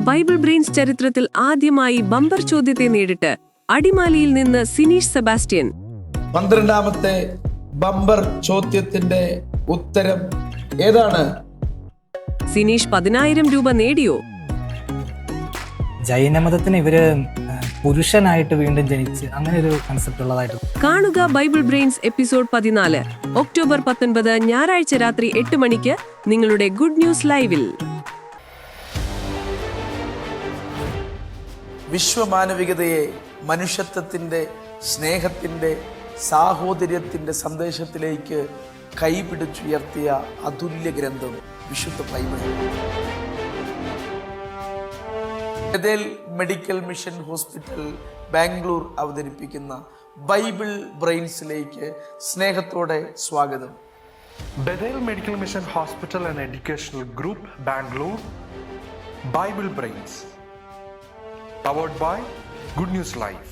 Bible brains ചരിത്രത്തിൽ ആദ്യമായി bumper ചോദ്യത്തെ നേരിട്ട് അടിമാലിയിൽ നിന്ന് സിനീഷ് സെബാസ്റ്റ്യൻ. 12ാമത്തെ ബമ്പർ ചോദ്യത്തിന്റെ ഉത്തരം ഏതാണ്? സിനീഷ് 10,000 രൂപ നേടിയോ? ജൈനമതത്തിന് ഇവര് പുരുഷനായിട്ട് വീണ്ടും ജനിച്ച് അങ്ങനെ ഒരു കൺസെപ്റ്റ് ഉള്ളതായിട്ട്. കാണുക ബൈബിൾ ബ്രെയിൻസ് എപ്പിസോഡ് 14 ഒക്ടോബർ 19 ഞായറാഴ്ച രാത്രി 8 മണിക്ക് നിങ്ങളുടെ ഗുഡ് ന്യൂസ് ലൈവിൽ. വിശ്വമാനവികതയെ മനുഷ്യത്വത്തിന്റെ, സ്നേഹത്തിന്റെ, സാഹോദര്യത്തിന്റെ സന്ദേശത്തിലേക്ക് കൈപിടിച്ചുയർത്തിയ അതുല്യ ഗ്രന്ഥം വിശുദ്ധ Bible. Bethel medical mission hospital Bangalore അവതരിപ്പിക്കുന്ന ബൈബിൾ ബ്രെയിൻസിലേക്ക് സ്നേഹത്തോടെ സ്വാഗതം. Bethel medical mission hospital and educational group Bangalore Bible brains powered by Good News Live.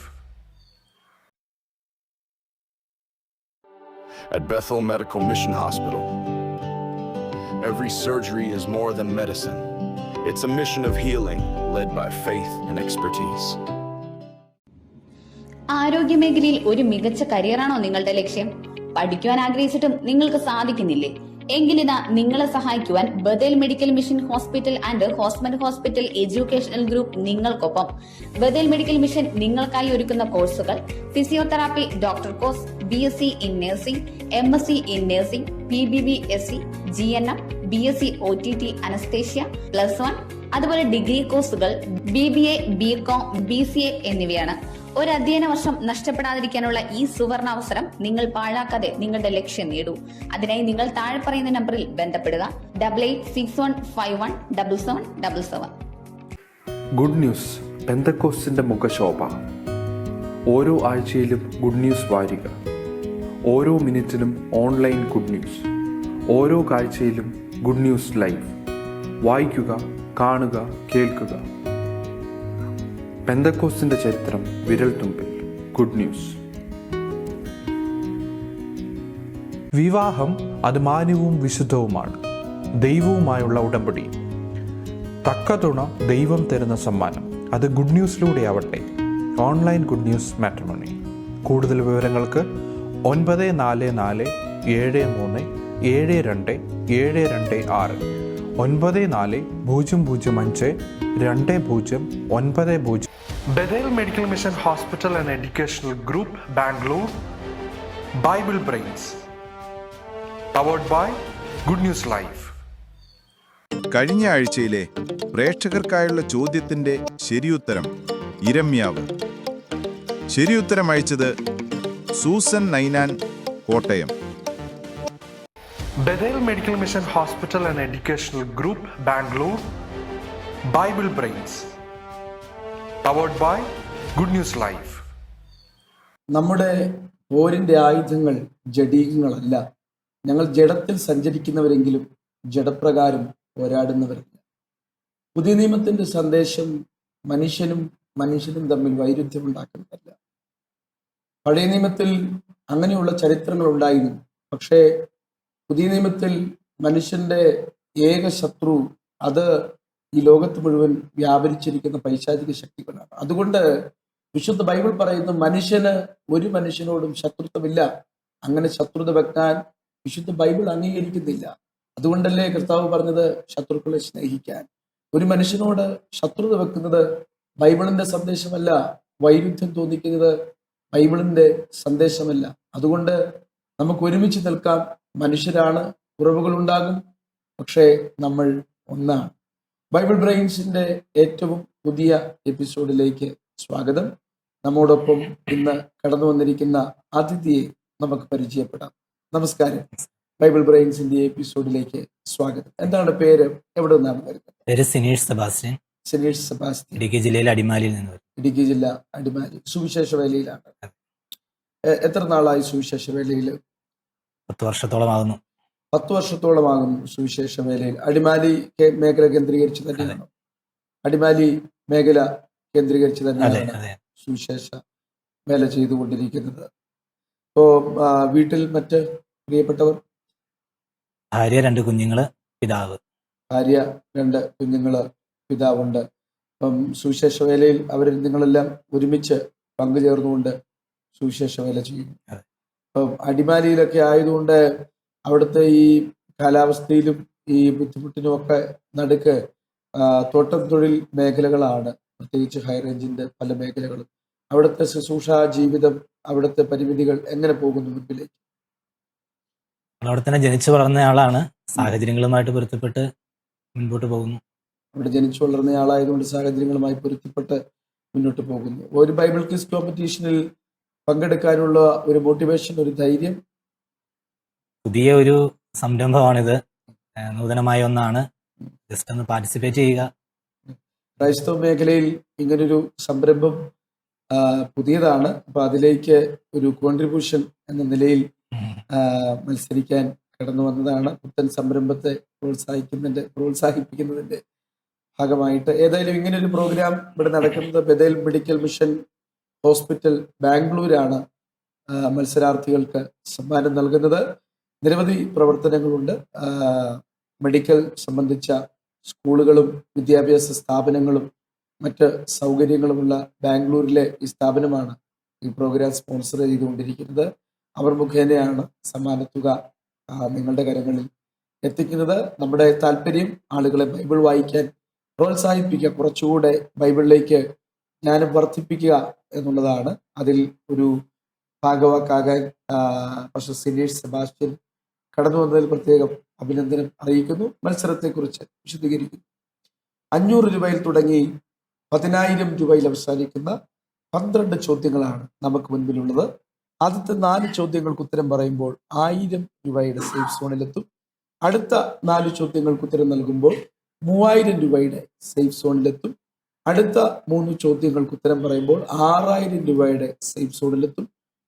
At Bethel Medical Mission Hospital, every surgery is more than medicine. It's a mission of healing led by faith and expertise. ആരോഗ്യമേഖലയിൽ ഒരു മികച്ച കരിയറാണോ നിങ്ങളുടെ ലക്ഷ്യം? പഠിക്കുവാൻ ആഗ്രഹിച്ചിട്ടും നിങ്ങൾക്ക് സാധിക്കുന്നില്ലേ? എങ്കിലിതാ നിങ്ങളെ സഹായിക്കുവാൻ Bethel medical mission hospital and ഹോസ്മൻ ഹോസ്പിറ്റൽ എഡ്യൂക്കേഷണൽ ഗ്രൂപ്പ് നിങ്ങൾക്കൊപ്പം. ബഥേൽ മെഡിക്കൽ മിഷൻ നിങ്ങൾക്കായി ഒരുക്കുന്ന കോഴ്സുകൾ: physiotherapy doctor course, BSc in nursing, MSc in nursing, PBBSc, GNM, BSc OTT anaesthesia +1, അതുപോലെ ഡിഗ്രി കോഴ്സുകൾ BBA, BCom, BCA എന്നിവയാണ്. ഒരു അധ്യയന വർഷം നഷ്ടപ്പെടാതിരിക്കാനുള്ള ഈ സുവർണ അവസരം നിങ്ങൾ പാഴാക്കാതെ നിങ്ങളുടെ ലക്ഷ്യം നേടൂ. അതിനായി നിങ്ങൾ താഴെ പറയുന്ന നമ്പറിൽ ബന്ധപ്പെടുക: 8861517777. ഗുഡ് ന്യൂസ് പെന്തക്കോസ്റ്റിന്റെ മുഖശോഭ. ഓരോ ആഴ്ചയിലും ഗുഡ് ന്യൂസ് വാരിക, ഓരോ മിനിറ്റിലും ഓൺലൈൻ ഗുഡ് ന്യൂസ്, ഓരോ കാഴ്ചയിലും ഗുഡ് ന്യൂസ് ലൈവ്. വായിക്കുക, കാണുക, കേൾക്കുക. പെന്തക്കോസ്റ്റിന്റെ ചരിത്രം വിരൽത്തുമ്പിൽ. Good news. വിവാഹം അത് മാന്യവും വിശുദ്ധവുമാണ്, ദൈവവുമായുള്ള ഉടമ്പടി. തക്ക തുണ ദൈവം തരുന്ന സമ്മാനം. അത് ഗുഡ് ന്യൂസിലൂടെ ആവട്ടെ. Online good news matrimony. കൂടുതൽ വിവരങ്ങൾക്ക് 9473737226 9400520990. Bethel Medical Mission Hospital and Educational Group Bangalore Bible Brains powered by Good News Live. കഴിഞ്ഞ ആഴ്ചയിലെ പ്രേക്ഷകർക്കായുള്ള ചോദ്യത്തിന്റെ ശരിയുത്തരം ഇരമ്യാവ്. ശരിയുത്തരം അയച്ചത് Susan Ninan, Kottayam. Bethel Medical Mission Hospital and Educational Group Bangalore Bible Brains powered by Good News Live. നമ്മുടെ പോരിന്റെ ആയുധങ്ങൾ ജഡീകങ്ങളല്ല. ഞങ്ങൾ ജഡത്തിൽ സഞ്ചരിക്കുന്നവരെങ്കിലും ജഡപ്രകാരം പോരാടുന്നവരല്ല. പുതിയ നിയമത്തിന്റെ സന്ദേശം മനുഷ്യനും തമ്മിൽ വൈരുദ്ധ്യമുണ്ടാക്കുന്നതല്ല. പഴയ നിയമത്തിൽ അങ്ങനെയുള്ള ചരിത്രങ്ങൾ ഉണ്ടായിരുന്നു. പക്ഷേ പുതിയ നിയമത്തിൽ മനുഷ്യന്റെ ഏക ശത്രു അത് ഈ ലോകത്ത് മുഴുവൻ വ്യാപരിച്ചിരിക്കുന്ന പൈശാചിക ശക്തികളാണ്. അതുകൊണ്ട് വിശുദ്ധ ബൈബിൾ പറയുന്നു, ഒരു മനുഷ്യനോടും ശത്രുത്വമില്ല. അങ്ങനെ ശത്രുത വെക്കാൻ വിശുദ്ധ ബൈബിൾ അംഗീകരിക്കുന്നില്ല. അതുകൊണ്ടല്ലേ കർത്താവ് പറഞ്ഞത് ശത്രുക്കളെ സ്നേഹിക്കാൻ. ഒരു മനുഷ്യനോട് ശത്രുത വെക്കുന്നത് ബൈബിളിന്റെ സന്ദേശമല്ല. വൈരുദ്ധ്യം തോന്നിക്കുന്നത് ബൈബിളിന്റെ സന്ദേശമല്ല. അതുകൊണ്ട് നമുക്ക് ഒരുമിച്ച് നിൽക്കാം. മനുഷ്യരാണ്, കുറവുകൾ ഉണ്ടാകും, പക്ഷേ നമ്മൾ ഒന്നാണ്. ബൈബിൾ ബ്രെയിൻസിന്റെ ഏറ്റവും പുതിയ എപ്പിസോഡിലേക്ക് സ്വാഗതം. നമ്മോടൊപ്പം ഇന്ന് കടന്നു വന്നിരിക്കുന്ന അതിഥിയെ നമുക്ക് പരിചയപ്പെടാം. നമസ്കാരം. ബൈബിൾ ബ്രെയിൻസിന്റെ എപ്പിസോഡിലേക്ക് സ്വാഗതം. എന്താണ് പേര്? എവിടെ നിന്നാണ് വരുന്നത്? പേര് സിനീഷ് സെബാസ്റ്റ്യൻ. സിനീഷ് സെബാസ്റ്റ്യൻ. ഇടുക്കി ജില്ലയിലെ അടിമാലിയിൽ നിന്ന്. ഇടുക്കി ജില്ല അടിമാലി. സുവിശേഷ വേലയിലാണ്. എത്ര നാളായി സുവിശേഷ വേലയിൽ? 10 വർഷത്തോളമാകുന്നു. 10 വർഷത്തോളമാകുന്നു സുവിശേഷ വേലയിൽ. അടിമാലി മേഖല കേന്ദ്രീകരിച്ച് തന്നെയാണ്. അടിമാലി മേഖല കേന്ദ്രീകരിച്ച് തന്നെയാണ് സുവിശേഷ വേല ചെയ്തുകൊണ്ടിരിക്കുന്നത്. ഇപ്പോ വീട്ടിൽ മറ്റ് പ്രിയപ്പെട്ടവർ? ഭാര്യ, 2 കുഞ്ഞുങ്ങള്, പിതാവ്. ഭാര്യ, 2 കുഞ്ഞുങ്ങള്, പിതാവുണ്ട്. അപ്പം സുവിശേഷ വേലയിൽ നിങ്ങളെല്ലാം ഒരുമിച്ച് പങ്കുചേർന്നുകൊണ്ട് സുവിശേഷ വേല ചെയ്യുന്നു. അപ്പം അടിമാലിയിലൊക്കെ ആയതുകൊണ്ട് അവിടുത്തെ ഈ കാലാവസ്ഥയിലും ഈ ബുദ്ധിമുട്ടിനും ഒക്കെ നടുക്ക് തോട്ടം തൊഴിൽ മേഖലകളാണ്, പ്രത്യേകിച്ച് ഹൈ റേഞ്ചിന്റെ പല മേഖലകളും. അവിടുത്തെ ശുശ്രൂഷ ജീവിതം, അവിടുത്തെ പരിമിതികൾ എങ്ങനെ പോകുന്നു മുൻപിലേക്ക്? അവിടെ തന്നെ ജനിച്ചു വളർന്ന ആളാണ്. സാഹചര്യങ്ങളുമായിട്ട് പൊരുത്തപ്പെട്ട് മുൻപോട്ട് പോകുന്നു. അവിടെ ജനിച്ചു വളർന്ന ആളായതുകൊണ്ട് സാഹചര്യങ്ങളുമായി പൊരുത്തപ്പെട്ട് മുന്നോട്ട് പോകുന്നു. ഒരു ബൈബിൾ ക്വിസ് കോമ്പറ്റീഷനിൽ പങ്കെടുക്കാനുള്ള ഒരു മോട്ടിവേഷൻ, ഒരു ധൈര്യം? പുതിയ ഒരു സംരംഭമാണിത്, നൂതനമായ ഒന്നാണ്. ജസ്റ്റ് ഒന്ന് പാർട്ടിസിപ്പേറ്റ് ചെയ്യുക. ക്രൈസ്തവ മേഖലയിൽ ഇങ്ങനൊരു സംരംഭം പുതിയതാണ്. അപ്പൊ അതിലേക്ക് ഒരു കോൺട്രിബ്യൂഷൻ എന്ന നിലയിൽ മത്സരിക്കാൻ കടന്നു വന്നതാണ്. പുത്തൻ സംരംഭത്തെ പ്രോത്സാഹിപ്പിക്കുന്നതിന്റെ ഭാഗമായിട്ട് ഏതായാലും ഇങ്ങനെ ഒരു പ്രോഗ്രാം ഇവിടെ നടക്കുന്നത് ബഥേൽ മെഡിക്കൽ മിഷൻ ഹോസ്പിറ്റൽ ബാംഗ്ലൂരാണ് മത്സരാർത്ഥികൾക്ക് സമ്മാനം നൽകുന്നത്. നിരവധി പ്രവർത്തനങ്ങളുണ്ട്. മെഡിക്കൽ സംബന്ധിച്ച സ്കൂളുകളും വിദ്യാഭ്യാസ സ്ഥാപനങ്ങളും മറ്റ് സൗകര്യങ്ങളുമുള്ള ബാംഗ്ലൂരിലെ ഈ സ്ഥാപനമാണ് ഈ പ്രോഗ്രാം സ്പോൺസർ ചെയ്തുകൊണ്ടിരിക്കുന്നത്. അവർ മുഖേനയാണ് സമ്മാനത്തുക നിങ്ങളുടെ കരങ്ങളിൽ എത്തിക്കുന്നത്. നമ്മുടെ താല്പര്യം ആളുകളെ ബൈബിൾ വായിക്കാൻ പ്രോത്സാഹിപ്പിക്കുക, കുറച്ചുകൂടെ ബൈബിളിലേക്ക് ജ്ഞാനം വർദ്ധിപ്പിക്കുക എന്നുള്ളതാണ്. അതിൽ ഒരു ഭാഗവാക്കാകാൻ പക്ഷേ സിനീഷ് സെബാസ്റ്റ്യൻ കടന്നു വന്നതിൽ പ്രത്യേകം അഭിനന്ദനം അറിയിക്കുന്നു. മത്സരത്തെക്കുറിച്ച് വിശദീകരിക്കുന്നു. 500 രൂപയിൽ തുടങ്ങി 10,000 രൂപയിൽ അവസാനിക്കുന്ന 12 ചോദ്യങ്ങളാണ് നമുക്ക് മുൻപിലുള്ളത്. ആദ്യത്തെ 4 ചോദ്യങ്ങൾക്ക് ഉത്തരം പറയുമ്പോൾ 1000 രൂപയുടെ സേഫ് സോണിലെത്തും. അടുത്ത 4 ചോദ്യങ്ങൾക്ക് ഉത്തരം നൽകുമ്പോൾ 3000 രൂപയുടെ സേഫ് സോണിലെത്തും. അടുത്ത 3 ചോദ്യങ്ങൾക്ക് ഉത്തരം പറയുമ്പോൾ 6000 രൂപയുടെ സേഫ് സോണിലെത്തും.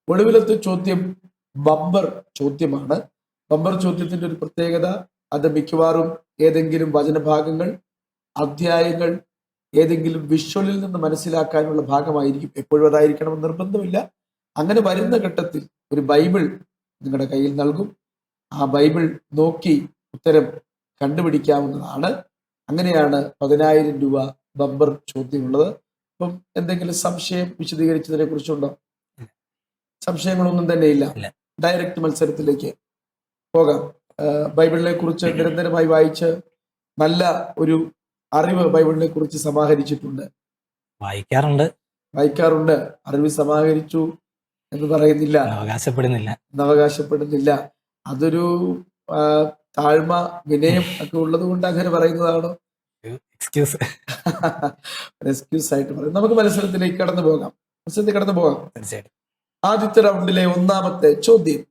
ഒടുവിലത്തെ ചോദ്യം ബമ്പർ ചോദ്യമാണ്. ബമ്പർ ചോദ്യത്തിന്റെ ഒരു പ്രത്യേകത, അത് മിക്കവാറും ഏതെങ്കിലും വചനഭാഗങ്ങൾ, അധ്യായങ്ങൾ ഏതെങ്കിലും വിഷ്വലിൽ നിന്ന് മനസ്സിലാക്കാനുള്ള ഭാഗമായിരിക്കും. എപ്പോഴും അതായിരിക്കണമെന്ന് നിർബന്ധമില്ല. അങ്ങനെ വരുന്ന ഘട്ടത്തിൽ ഒരു ബൈബിൾ നിങ്ങളുടെ കയ്യിൽ നൽകും. ആ ബൈബിൾ നോക്കി ഉത്തരം കണ്ടുപിടിക്കാവുന്നതാണ്. അങ്ങനെയാണ് 10,000 രൂപ ബമ്പർ ചോദ്യമുള്ളത്. അപ്പം എന്തെങ്കിലും സംശയം വിശദീകരിച്ചതിനെ കുറിച്ചുണ്ടോ? സംശയങ്ങളൊന്നും തന്നെ ഇല്ല. ഡയറക്റ്റ് മത്സരത്തിലേക്ക് പോകാം. ബൈബിളിനെ കുറിച്ച് നിരന്തരമായി വായിച്ച് നല്ല ഒരു അറിവ് ബൈബിളിനെ കുറിച്ച് സമാഹരിച്ചിട്ടുണ്ട്. വായിക്കാറുണ്ട്. അറിവ് സമാഹരിച്ചു എന്ന് പറയുന്നില്ല, അവകാശപ്പെടുന്നില്ല. അതൊരു താഴ്മ, വിനയം ഒക്കെ ഉള്ളത് കൊണ്ട് അങ്ങനെ പറയുന്നതാണോ? എക്സ്ക്യൂസ് ആയിട്ട് പറയും. നമുക്ക് മത്സരത്തിലേക്ക് കടന്നു പോകാം. തീർച്ചയായിട്ടും. ആദ്യത്തെ റൗണ്ടിലെ 1ാമത്തെ ചോദ്യം.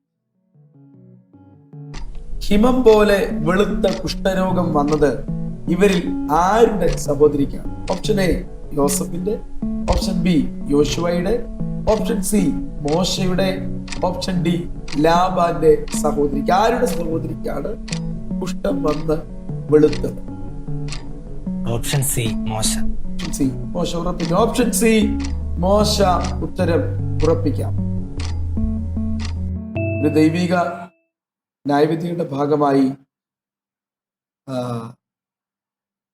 ഹിമം പോലെ വെളുത്ത കുഷ്ഠരോഗം വന്നത് ഇവരിൽ ആരുടെ സഹോദരിക്കാണ്? ഓപ്ഷൻ എ യോസഫിന്റെ, ഓപ്ഷൻ ബി യോശുവയുടെ, ഓപ്ഷൻ സി മോശയുടെ, ഓപ്ഷൻ ഡി ലാബാന്റെ സഹോദരിക്ക്. ആരുടെ സഹോദരിക്കാണ് കുഷ്ഠം വന്ന് വെളുത്തത്? ഓപ്ഷൻ സി മോശ. മോശ ഉറപ്പിക്കാം. ഓപ്ഷൻ സി മോശ ഉത്തരം ഉറപ്പിക്കാം. ഒരു ദൈവിക ന്യായവിധിയുടെ ഭാഗമായി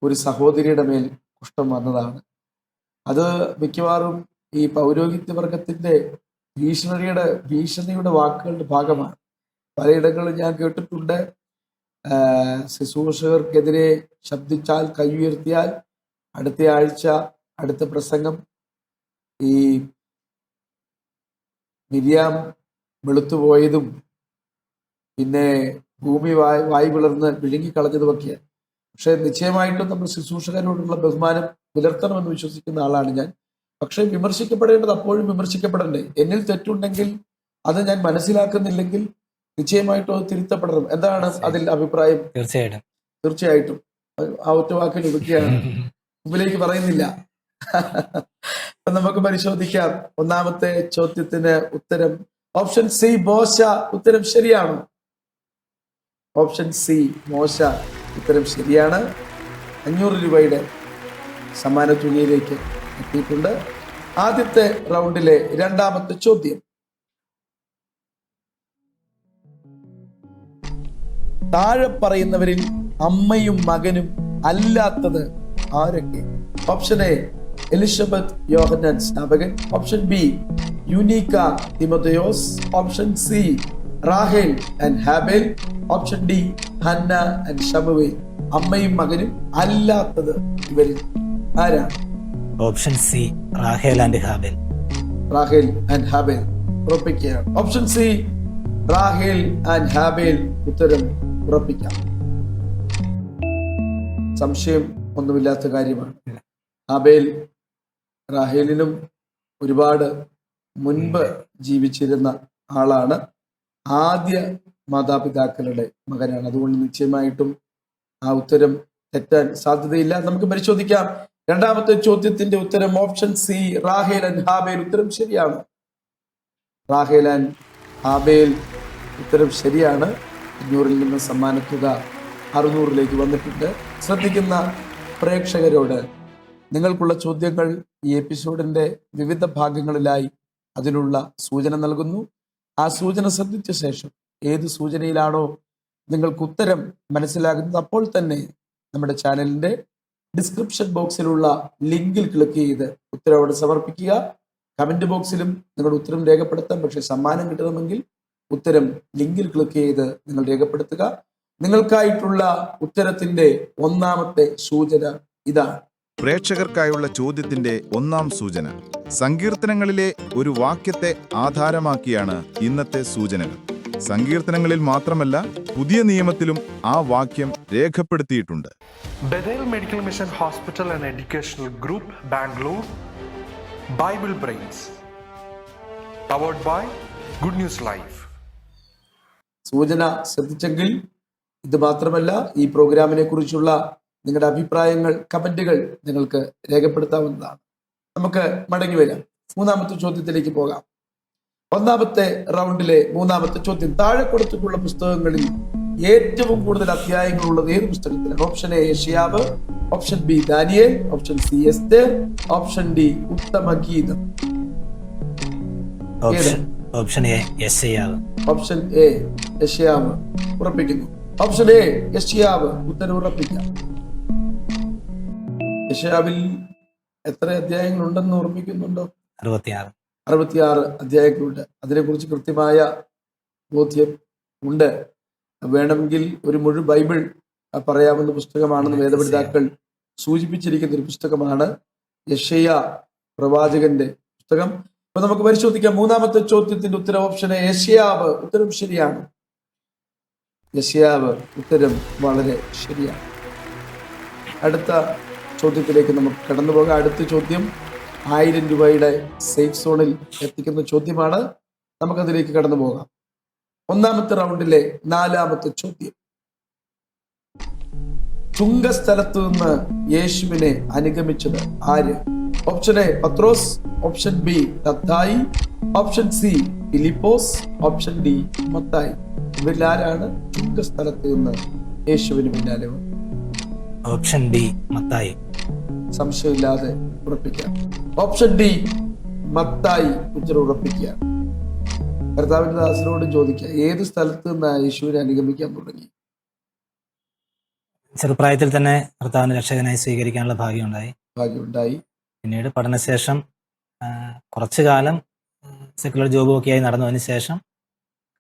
ഒരു സഹോദരിയുടെ മേൽ കുഷ്ഠം വന്നതാണ്. അത് മിക്കവാറും ഈ പൗരോഹിത്യവർഗത്തിന്റെ ഭീഷണിയുടെ വാക്കുകളുടെ ഭാഗമാണ്. പലയിടങ്ങളിൽ ഞാൻ കേട്ടിട്ടുണ്ട്, ശുശ്രൂഷകർക്കെതിരെ ശബ്ദിച്ചാൽ, കൈ ഉയർത്തിയാൽ അടുത്ത ആഴ്ച അടുത്ത പ്രസംഗം ഈ മിരിയാം വെളുത്തുപോയതും പിന്നെ ഭൂമി വായി പിളർന്ന് വിഴുങ്ങിക്കളഞ്ഞതുമൊക്കെ. പക്ഷെ നിശ്ചയമായിട്ടും നമ്മൾ ശുശ്രൂഷകരോടുള്ള ബഹുമാനം പുലർത്തണമെന്ന് വിശ്വസിക്കുന്ന ആളാണ് ഞാൻ. പക്ഷെ വിമർശിക്കപ്പെടേണ്ടത് അപ്പോഴും വിമർശിക്കപ്പെടണ്ടേ? എന്നിൽ തെറ്റുണ്ടെങ്കിൽ അത് ഞാൻ മനസ്സിലാക്കുന്നില്ലെങ്കിൽ നിശ്ചയമായിട്ടും അത് തിരുത്തപ്പെടണം. എന്താണ് അതിൽ അഭിപ്രായം? തീർച്ചയായിട്ടും ആ ഒറ്റ വാക്കിൽ ഒതുക്കിയാണ്, മുമ്പിലേക്ക് പറയുന്നില്ല. അപ്പൊ നമുക്ക് പരിശോധിക്കാം. 1ാമത്തെ ചോദ്യത്തിന് ഉത്തരം ഓപ്ഷൻ സി മോശ. ഉത്തരം ശരിയാണോ? ഓപ്ഷൻ സി മോശ ഉത്തരം ശരിയാണ്. 500 രൂപയുടെ സമ്മാന തുകയിലേക്ക് എത്തിയിട്ടുണ്ട്. ആദ്യത്തെ റൗണ്ടിലെ 2ാമത്തെ ചോദ്യം. താഴെ പറയുന്നവരിൽ അമ്മയും മകനും അല്ലാത്തത് ആരൊക്കെ? ഓപ്ഷൻ എ എലിസബത്ത് യോഹന്നാൻ സ്നാപകൻ. Option B Yunikka Thimotheyos. Option C Rahel and Habel. Option D Hanna and Shamuvel. അമ്മയും മകനും അല്ലാത്തത് ഇവരിൽ ആരാണ്? Option C Rahel and Habel. Rahel and Habel ഉറപ്പിക്കുകയാണ്. Option C Rahel and Habel. ഉത്തരം ഉറപ്പിക്കാം. സംശയം ഒന്നുമില്ലാത്ത കാര്യമാണ്. ഹാബേൽ റാഹേലിനും ഒരുപാട് മുൻപ് ജീവിച്ചിരുന്ന ആളാണ്. ആദ്യ മാതാപിതാക്കളുടെ മകനാണ്. അതുകൊണ്ട് നിശ്ചയമായിട്ടും ആ ഉത്തരം തെറ്റാൻ സാധ്യതയില്ല. നമുക്ക് പരിശോധിക്കാം. രണ്ടാമത്തെ ചോദ്യത്തിന്റെ ഉത്തരം option C Rahel and Habel. ഉത്തരം ശരിയാണ്. റാഹേൽ ആൻഡ് ഹാബേൽ ഉത്തരം ശരിയാണ്. 500-ൽ നിന്ന് സമ്മാനത്തുക 600-ലേക്ക് വന്നിട്ടുണ്ട്. ശ്രദ്ധിക്കുന്ന പ്രേക്ഷകരോട് നിങ്ങൾക്കുള്ള ചോദ്യങ്ങൾ ഈ എപ്പിസോഡിന്റെ വിവിധ ഭാഗങ്ങളിലായി അതിനുള്ള സൂചന നൽകുന്നു. ആ സൂചന ശ്രദ്ധിച്ച ശേഷം ഏത് സൂചനയിലാണോ നിങ്ങൾക്ക് ഉത്തരം മനസ്സിലാകുന്നത് അപ്പോൾ തന്നെ നമ്മുടെ ചാനലിന്റെ ഡിസ്ക്രിപ്ഷൻ ബോക്സിലുള്ള ലിങ്കിൽ ക്ലിക്ക് ചെയ്ത് ഉത്തരം അവിടെ സമർപ്പിക്കുക. കമന്റ് ബോക്സിലും നിങ്ങളുടെ ഉത്തരം രേഖപ്പെടുത്താം. പക്ഷെ സമ്മാനം കിട്ടണമെങ്കിൽ ഉത്തരം ലിങ്കിൽ ക്ലിക്ക് ചെയ്ത് നിങ്ങൾ രേഖപ്പെടുത്തുക. നിങ്ങൾക്കായിട്ടുള്ള ഉത്തരത്തിന്റെ ഒന്നാമത്തെ സൂചന ഇതാണ്. പ്രേക്ഷകർക്കായുള്ള ചോദ്യത്തിന്റെ ഒന്നാം സൂചന. സങ്കീർത്തനങ്ങളിലെ ഒരു വാക്യത്തെ ആധാരമാക്കിയാണ് ഇന്നത്തെ സൂചനകൾ. സങ്കീർത്തനങ്ങളിൽ മാത്രമല്ല, പുതിയ നിയമത്തിലും ആ വാക്യം രേഖപ്പെടുത്തിയിട്ടുണ്ട്. Bethel Medical Mission Hospital and Educational Group, Bangalore. Bible Brains. Powered by Good News Live. സൂചന ശ്രദ്ധിച്ചെങ്കിൽ ഇത് മാത്രമല്ല, ഈ പ്രോഗ്രാമിനെ കുറിച്ചുള്ള നിങ്ങളുടെ അഭിപ്രായങ്ങൾ, കമന്റുകൾ നിങ്ങൾക്ക് രേഖപ്പെടുത്താവുന്നതാണ്. നമുക്ക് മടങ്ങി വരാം. മൂന്നാമത്തെ ചോദ്യത്തിലേക്ക് പോകാം. ഒന്നാമത്തെ റൗണ്ടിലെ മൂന്നാമത്തെ ചോദ്യം. താഴെ കൊടുത്തിട്ടുള്ള പുസ്തകങ്ങളിൽ ഏറ്റവും കൂടുതൽ അധ്യായങ്ങൾ ഉള്ളത് ഏത് പുസ്തകത്തിലാണ്? Option A Yeshayyav. Option B Daniyel. Option C Esther. Option D ഉത്തമഗീതം. Option A Yeshayyav. Option A Yeshayyav ഉറപ്പിക്കുന്നു. Option A Yeshayyav. ഉത്തരം ഉറപ്പിക്കാം. യെശയ്യാവിൽ എത്ര അധ്യായങ്ങൾ ഉണ്ടെന്ന് ഓർമ്മിക്കുന്നുണ്ടോ? 66 അധ്യായങ്ങളുണ്ട്. അതിനെക്കുറിച്ച് കൃത്യമായ ബോധ്യം ഉണ്ട്. വേണമെങ്കിൽ ഒരു മുഴുവൻ ബൈബിൾ പറയാവുന്ന പുസ്തകമാണെന്ന് വേദപഠിതാക്കൾ സൂചിപ്പിച്ചിരിക്കുന്ന ഒരു പുസ്തകമാണ് യെശയ്യാ പ്രവാചകന്റെ പുസ്തകം. അപ്പൊ നമുക്ക് പരിശോധിക്കാം. മൂന്നാമത്തെ ചോദ്യത്തിന്റെ ഉത്തരം ഓപ്ഷൻ എ യെശയ്യാവ്. ഉത്തരം ശരിയാണ്. യെശയ്യാവ് ഉത്തരം വളരെ ശരിയാണ്. അടുത്ത ചോദ്യത്തിലേക്ക് നമുക്ക് കടന്നു പോകാം. അടുത്ത ചോദ്യം 1000 രൂപയുടെ സേഫ് സോണിൽ എത്തിക്കുന്ന ചോദ്യമാണ്. നമുക്കതിലേക്ക് കടന്നു പോകാം. ഒന്നാമത്തെ റൗണ്ടിലെ നാലാമത്തെ ചോദ്യം. ചുങ്കസ്ഥലത്ത് നിന്ന് യേശുവിനെ അനുഗമിച്ചത് ആര്? Option A Pathros. Option B Thaddai. Option C Philipose. Option D Mathai. ഇവരിൽ ആരാണ് ചുങ്കസ്ഥലത്ത് നിന്ന് യേശുവിന് പിന്നാലെ വന്നത്? Option D Mathai. സംശയമില്ലാതെ ഉറപ്പിക്കാം. Option D Mathai. ഉത്തരം ഉറപ്പിക്കുക. കർത്താവിന്റെ ദാസനോട് ചോദിക്കുക, ഏത് സ്ഥലത്ത് നിന്ന് യേശുവിനെ അനുഗമിക്കാൻ തുടങ്ങി? ചെറുപ്രായത്തിൽ തന്നെ കർത്താവിനെ രക്ഷകനായി സ്വീകരിക്കാനുള്ള ഭാഗ്യമുണ്ടായി. പിന്നീട് പഠനശേഷം കുറച്ചു കാലം സെക്കുലർ ജോബും ഒക്കെ ആയി നടന്നതിന് ശേഷം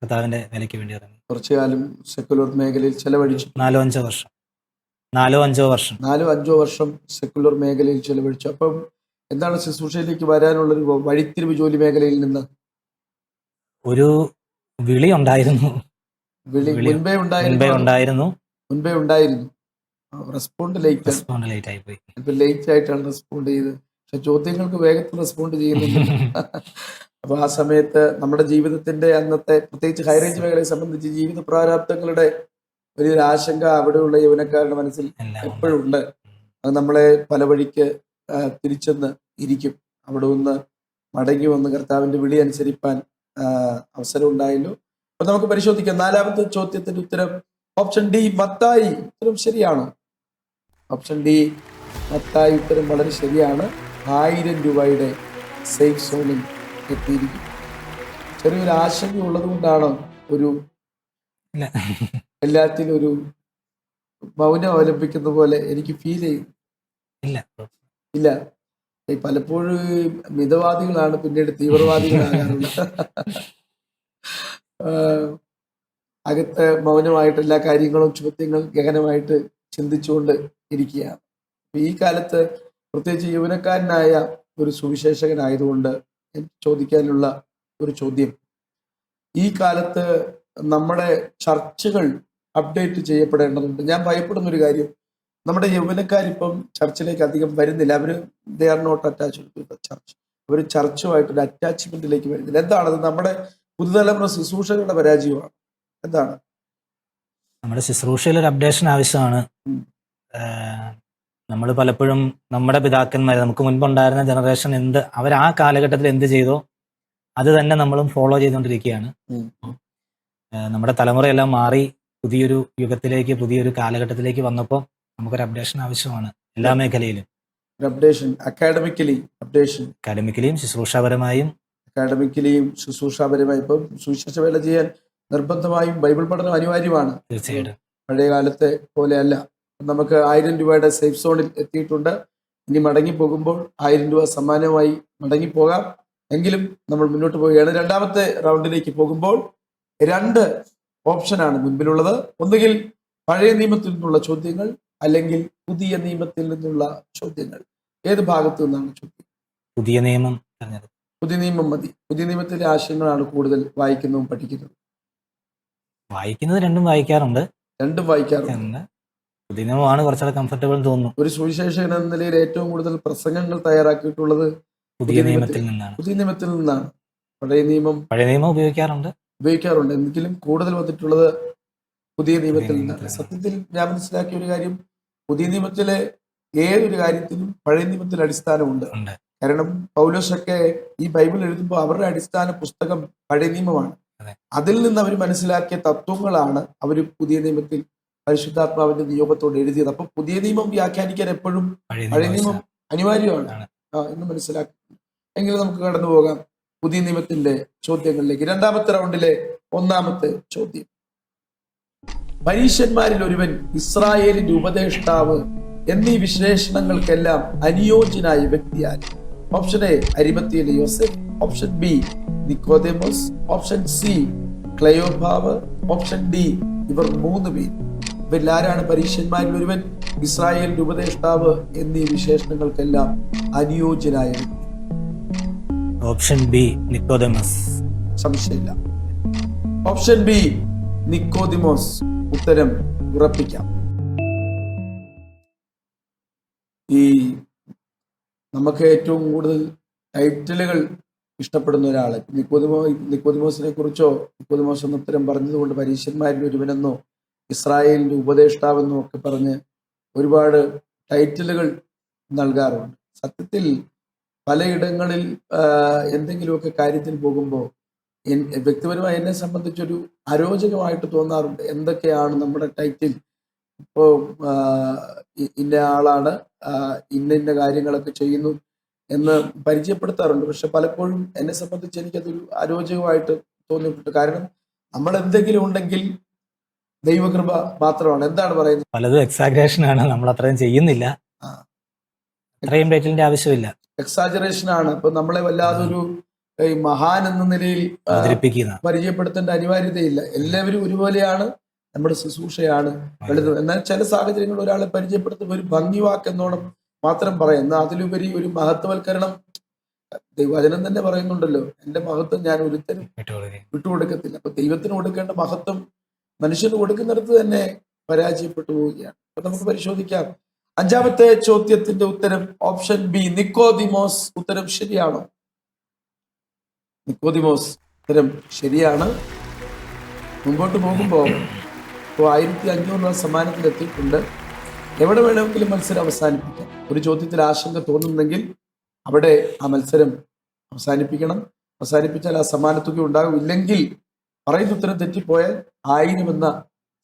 കർത്താവിന്റെ വേലയ്ക്ക് വേണ്ടി ഇറങ്ങി. കുറച്ചു കാലം സെക്കുലർ മേഖലയിൽ ചെലവഴിച്ചു. 4-5 വർഷം സെക്കുലർ മേഖലയിൽ ചെലവഴിച്ചു. അപ്പം എന്താണ് ശുശ്രൂഷയിലേക്ക് വരാനുള്ളൊരു വഴിത്തിരിവ്? ജോലി മേഖലയിൽ നിന്ന് ഒരു വിളി ഉണ്ടായിരുന്നു. മുൻപേ ഉണ്ടായിരുന്നു. റെസ്പോണ്ട് ലേറ്റ് ആയിപ്പോയി. ഇപ്പൊ ലേറ്റ് ആയിട്ടാണ് റെസ്പോണ്ട് ചെയ്തത്. പക്ഷെ ചോദ്യങ്ങൾക്ക് വേഗത്തിൽ റെസ്പോണ്ട് ചെയ്യുന്നുണ്ട്. അപ്പൊ ആ സമയത്ത് നമ്മുടെ ജീവിതത്തിന്റെ അന്നത്തെ, പ്രത്യേകിച്ച് ഹൈറേഞ്ച് മേഖലയെ സംബന്ധിച്ച് ജീവിത പ്രാരാബ്ദങ്ങളുടെ വലിയൊരു ആശങ്ക അവിടെയുള്ള യൗവനക്കാരുടെ മനസ്സിൽ എപ്പോഴും ഉണ്ട്. അത് നമ്മളെ പല വഴിക്ക് തിരിച്ചെന്ന് ഇരിക്കും. അവിടെ നിന്ന് മടങ്ങി വന്ന് കർത്താവിന്റെ വിളി അനുസരിപ്പാൻ അവസരം ഉണ്ടായല്ലോ. അപ്പൊ നമുക്ക് പരിശോധിക്കാം. നാലാമത്തെ ചോദ്യത്തിന്റെ ഉത്തരം ഓപ്ഷൻ ഡി മത്തായി. ഉത്തരം ശരിയാണോ? Option D Mathai. ഉത്തരം വളരെ ശരിയാണ്. 1000 രൂപയുടെ സേഫ് സോണിൽ എത്തിയിരിക്കും. ചെറിയൊരു ആശങ്ക ഉള്ളത് കൊണ്ടാണ് എല്ലാത്തിനും ഒരു മൗനം അവലംബിക്കുന്ന പോലെ എനിക്ക് ഫീൽ ചെയ്യും. ഇല്ല. ഈ പലപ്പോഴും ഈ മിതവാദികളാണ് പിന്നീട് തീവ്രവാദികളാകാറുള്ളത്. അകത്ത് മൗനമായിട്ട് എല്ലാ കാര്യങ്ങളും ചോദ്യങ്ങൾ ഗഹനമായിട്ട് ചിന്തിച്ചുകൊണ്ട് ഇരിക്കുകയാണ്. ഈ കാലത്ത് പ്രത്യേകിച്ച് യൗവനക്കാരനായ ഒരു സുവിശേഷകനായതുകൊണ്ട് എനിക്ക് ചോദിക്കാനുള്ള ഒരു ചോദ്യം, ഈ കാലത്ത് നമ്മുടെ ചർച്ചകൾ അപ്ഡേറ്റ് ചെയ്യപ്പെടേണ്ടതുണ്ട്. ഞാൻ ഭയപ്പെടുന്ന ഒരു കാര്യം, നമ്മുടെ യൗവനക്കാരിപ്പം ചർച്ചിലേക്ക് അധികം വരുന്നില്ല. അവർ they are not attached to the church. അവർ ചർച്ചുമായിട്ടൊരു അറ്റാച്ച്മെന്റിലേക്ക് വരുന്നില്ല. എന്താണത്? നമ്മുടെ പുതുതലമുറ ശുശ്രൂഷകളുടെ പരാജയമാണ്. എന്താണ്? നമ്മുടെ ശുശ്രൂഷയിൽ ഒരു അപ്ഡേഷൻ ആവശ്യമാണ്. നമ്മൾ പലപ്പോഴും നമ്മുടെ പിതാക്കന്മാർ, നമുക്ക് മുൻപുണ്ടായിരുന്ന ജനറേഷൻ അവർ ആ കാലഘട്ടത്തിൽ എന്ത് ചെയ്തോ അത് തന്നെ നമ്മളും ഫോളോ ചെയ്തുകൊണ്ടിരിക്കുകയാണ്. നമ്മുടെ തലമുറയെല്ലാം മാറി പുതിയൊരു യുഗത്തിലേക്ക്, പുതിയൊരു കാലഘട്ടത്തിലേക്ക് വന്നപ്പോൾ നമുക്കൊരു അപ്ഡേഷൻ ആവശ്യമാണ് എല്ലാ മേഖലയിലും. അക്കാഡമിക്കലിയും ശുശ്രൂഷാപരമായും ഇപ്പം സുവിശേഷ വേല ചെയ്യാൻ നിർബന്ധമായും ബൈബിൾ പഠനം അനിവാര്യമാണ്. തീർച്ചയായിട്ടും പഴയ കാലത്തെ പോലെയല്ല. നമുക്ക് 1000 രൂപയുടെ സേഫ് സോണിൽ എത്തിയിട്ടുണ്ട്. ഇനി മടങ്ങി പോകുമ്പോൾ 1000 രൂപ സമ്മാനമായി മടങ്ങിപ്പോകാം. എങ്കിലും നമ്മൾ മുന്നോട്ട് പോവുകയാണ്. രണ്ടാമത്തെ റൗണ്ടിലേക്ക് പോകുമ്പോൾ 2 ഓപ്ഷനാണ് മുൻപിലുള്ളത്. ഒന്നുകിൽ പഴയ നിയമത്തിൽ നിന്നുള്ള ചോദ്യങ്ങൾ, അല്ലെങ്കിൽ പുതിയ നിയമത്തിൽ നിന്നുള്ള ചോദ്യങ്ങൾ. ഏത് ഭാഗത്തു നിന്നാണ് ചോദ്യം? പുതിയ നിയമം. പുതിയ നിയമം മതി. പുതിയ നിയമത്തിലെ ആശയങ്ങളാണ് കൂടുതൽ വായിക്കുന്നതും പഠിക്കുന്നതും. രണ്ടും വായിക്കാറുണ്ട്. പുതിയ നിയമമാണ് കുറച്ചുകൂടെ കംഫർട്ടബിൾ തോന്നുന്നു. ഒരു സുവിശേഷകൻ എന്ന നിലയിൽ ഏറ്റവും കൂടുതൽ പ്രസംഗങ്ങൾ തയ്യാറാക്കിയിട്ടുള്ളത് പുതിയ നിയമത്തിൽ നിന്നാണ്. പഴയ നിയമം ഉപയോഗിക്കാറുണ്ട്. എങ്കിലും കൂടുതൽ വന്നിട്ടുള്ളത് പുതിയ നിയമത്തിൽ നിന്നാണ്. സത്യത്തിൽ ഞാൻ മനസ്സിലാക്കിയ ഒരു കാര്യം, പുതിയ നിയമത്തിലെ ഏതൊരു കാര്യത്തിനും പഴയ നിയമത്തിൽ അടിസ്ഥാനമുണ്ട്. കാരണം പൗലോസൊക്കെ ഈ ബൈബിൾ എഴുതുമ്പോൾ അവരുടെ അടിസ്ഥാന പുസ്തകം പഴയ നിയമമാണ്. അതിൽ നിന്ന് അവർ മനസ്സിലാക്കിയ തത്വങ്ങളാണ് അവർ പുതിയ നിയമത്തിൽ പരിശുദ്ധാത്മാവിന്റെ നിയോഗത്തോട് എഴുതിയത്. അപ്പൊ പുതിയ നിയമം വ്യാഖ്യാനിക്കാൻ എപ്പോഴും പഴയ നിയമം അനിവാര്യമാണ് എന്ന് മനസ്സിലാക്കി. എങ്കിലും നമുക്ക് കടന്നു പോകാം പുതിയ നിയമത്തിന്റെ ചോദ്യങ്ങളിലേക്ക്. രണ്ടാമത്തെ റൗണ്ടിലെ 1ാമത്തെ ചോദ്യം, പരീശന്മാരിൽ ഒരുവൻ, ഇസ്രായേലിന്റെ ഉപദേഷ്ടാവ് എന്നീ വിശേഷണങ്ങൾക്കെല്ലാം അനുയോജ്യനായ വ്യക്തിയാൽ? ഓപ്ഷൻ എ അരിമത്തിയിലെ Yosef, option B Nikodemos, option C Klayopav, option D ഇവർ 3 പേര്. ഇവരിൽ ആരാണ് പരീശന്മാരിൽ ഒരുവൻ, ഇസ്രായേലിന്റെ ഉപദേഷ്ടാവ് എന്നീ വിശേഷണങ്ങൾക്കെല്ലാം അനുയോജ്യനായ വ്യക്തി? Option B Nikodemos. സംശയമില്ല. Option B Nikodimos. ഉത്തരം ഉറപ്പിക്കാം. ഈ നമുക്ക് ഏറ്റവും കൂടുതൽ ടൈറ്റിലുകൾ ഇഷ്ടപ്പെടുന്ന ഒരാള് നിക്കോദിമോസിനെ കുറിച്ചോ, നിക്കോദിമോസ് എന്ന ഉത്തരം പറഞ്ഞതുകൊണ്ട് പരീശന്മാരിൽ ഒരുവനെന്നോ ഇസ്രായേലിന്റെ ഉപദേഷ്ടാവെന്നോ ഒക്കെ പറഞ്ഞ് ഒരുപാട് ടൈറ്റിലുകൾ നൽകാറുണ്ട്. സത്യത്തിൽ പലയിടങ്ങളിൽ എന്തെങ്കിലുമൊക്കെ കാര്യത്തിൽ പോകുമ്പോൾ വ്യക്തിപരമായി എന്നെ സംബന്ധിച്ചൊരു അരോചകമായിട്ട് തോന്നാറുണ്ട്. എന്തൊക്കെയാണ് നമ്മുടെ ടൈറ്റിൽ? ഇപ്പോൾ ഇന്ന ആളാണ്, ഇന്ന കാര്യങ്ങളൊക്കെ ചെയ്യുന്നു എന്ന് പരിചയപ്പെടുത്താറുണ്ട്. പക്ഷെ പലപ്പോഴും എന്നെ സംബന്ധിച്ച് എനിക്കതൊരു അരോചകമായിട്ട് തോന്നിയിട്ടുണ്ട്. കാരണം നമ്മൾ എന്തെങ്കിലും ഉണ്ടെങ്കിൽ ദൈവകൃപ മാത്രമാണ്. എന്താണ് പറയുന്നത്? പലതും എക്സാഗ്രേഷൻ ആണ്, നമ്മൾ അത്രയും ചെയ്യുന്നില്ല. അത്രയും ടൈറ്റിലിന്റെ ആവശ്യമില്ല, എക്സാജറേഷൻ ആണ്. ഇപ്പൊ നമ്മളെ വല്ലാതെ ഒരു മഹാൻ എന്ന നിലയിൽ പരിചയപ്പെടുത്തേണ്ട അനിവാര്യതയില്ല. എല്ലാവരും ഒരുപോലെയാണ്. നമ്മുടെ ശുശ്രൂഷയാണ് വലുത്. എന്നാൽ ചില സാഹചര്യങ്ങളിൽ ഒരാളെ പരിചയപ്പെടുത്തുമ്പോൾ ഒരു ഭംഗിവാക്കെന്നോണം മാത്രം പറയാം. എന്നാൽ അതിലുപരി ഒരു മഹത്വവൽക്കരണം ദൈവവചനം തന്നെ പറയുന്നുണ്ടല്ലോ, എന്റെ മഹത്വം ഞാൻ ഒരുത്തരും വിട്ടുകൊടുക്കത്തില്ല. അപ്പൊ ദൈവത്തിന് കൊടുക്കേണ്ട മഹത്വം മനുഷ്യന് കൊടുക്കുന്നിടത്ത് തന്നെ പരാജയപ്പെട്ടു പോവുകയാണ്. അപ്പൊ നമുക്ക് പരിശോധിക്കാം. 5ാമത്തെ ചോദ്യത്തിന്റെ ഉത്തരം ഓപ്ഷൻ ബി നിക്കോദിമോസ്. ഉത്തരം ശരിയാണോ? നിക്കോദിമോസ് ഉത്തരം ശരിയാണ്. മുമ്പോട്ട് പോകുമ്പോൾ ഇപ്പോൾ 1500 സമ്മാനത്തിൽ എത്തിയിട്ടുണ്ട്. എവിടെ വേണമെങ്കിലും മത്സരം അവസാനിപ്പിക്കാം. ഒരു ചോദ്യത്തിൽ ആശങ്ക തോന്നുന്നെങ്കിൽ അവിടെ ആ മത്സരം അവസാനിപ്പിക്കണം. അവസാനിപ്പിച്ചാൽ ആ സമ്മാനത്തുക ഉണ്ടാകും. ഇല്ലെങ്കിൽ പറയുന്ന ഉത്തരം തെറ്റിപ്പോയാൽ 1000 എന്ന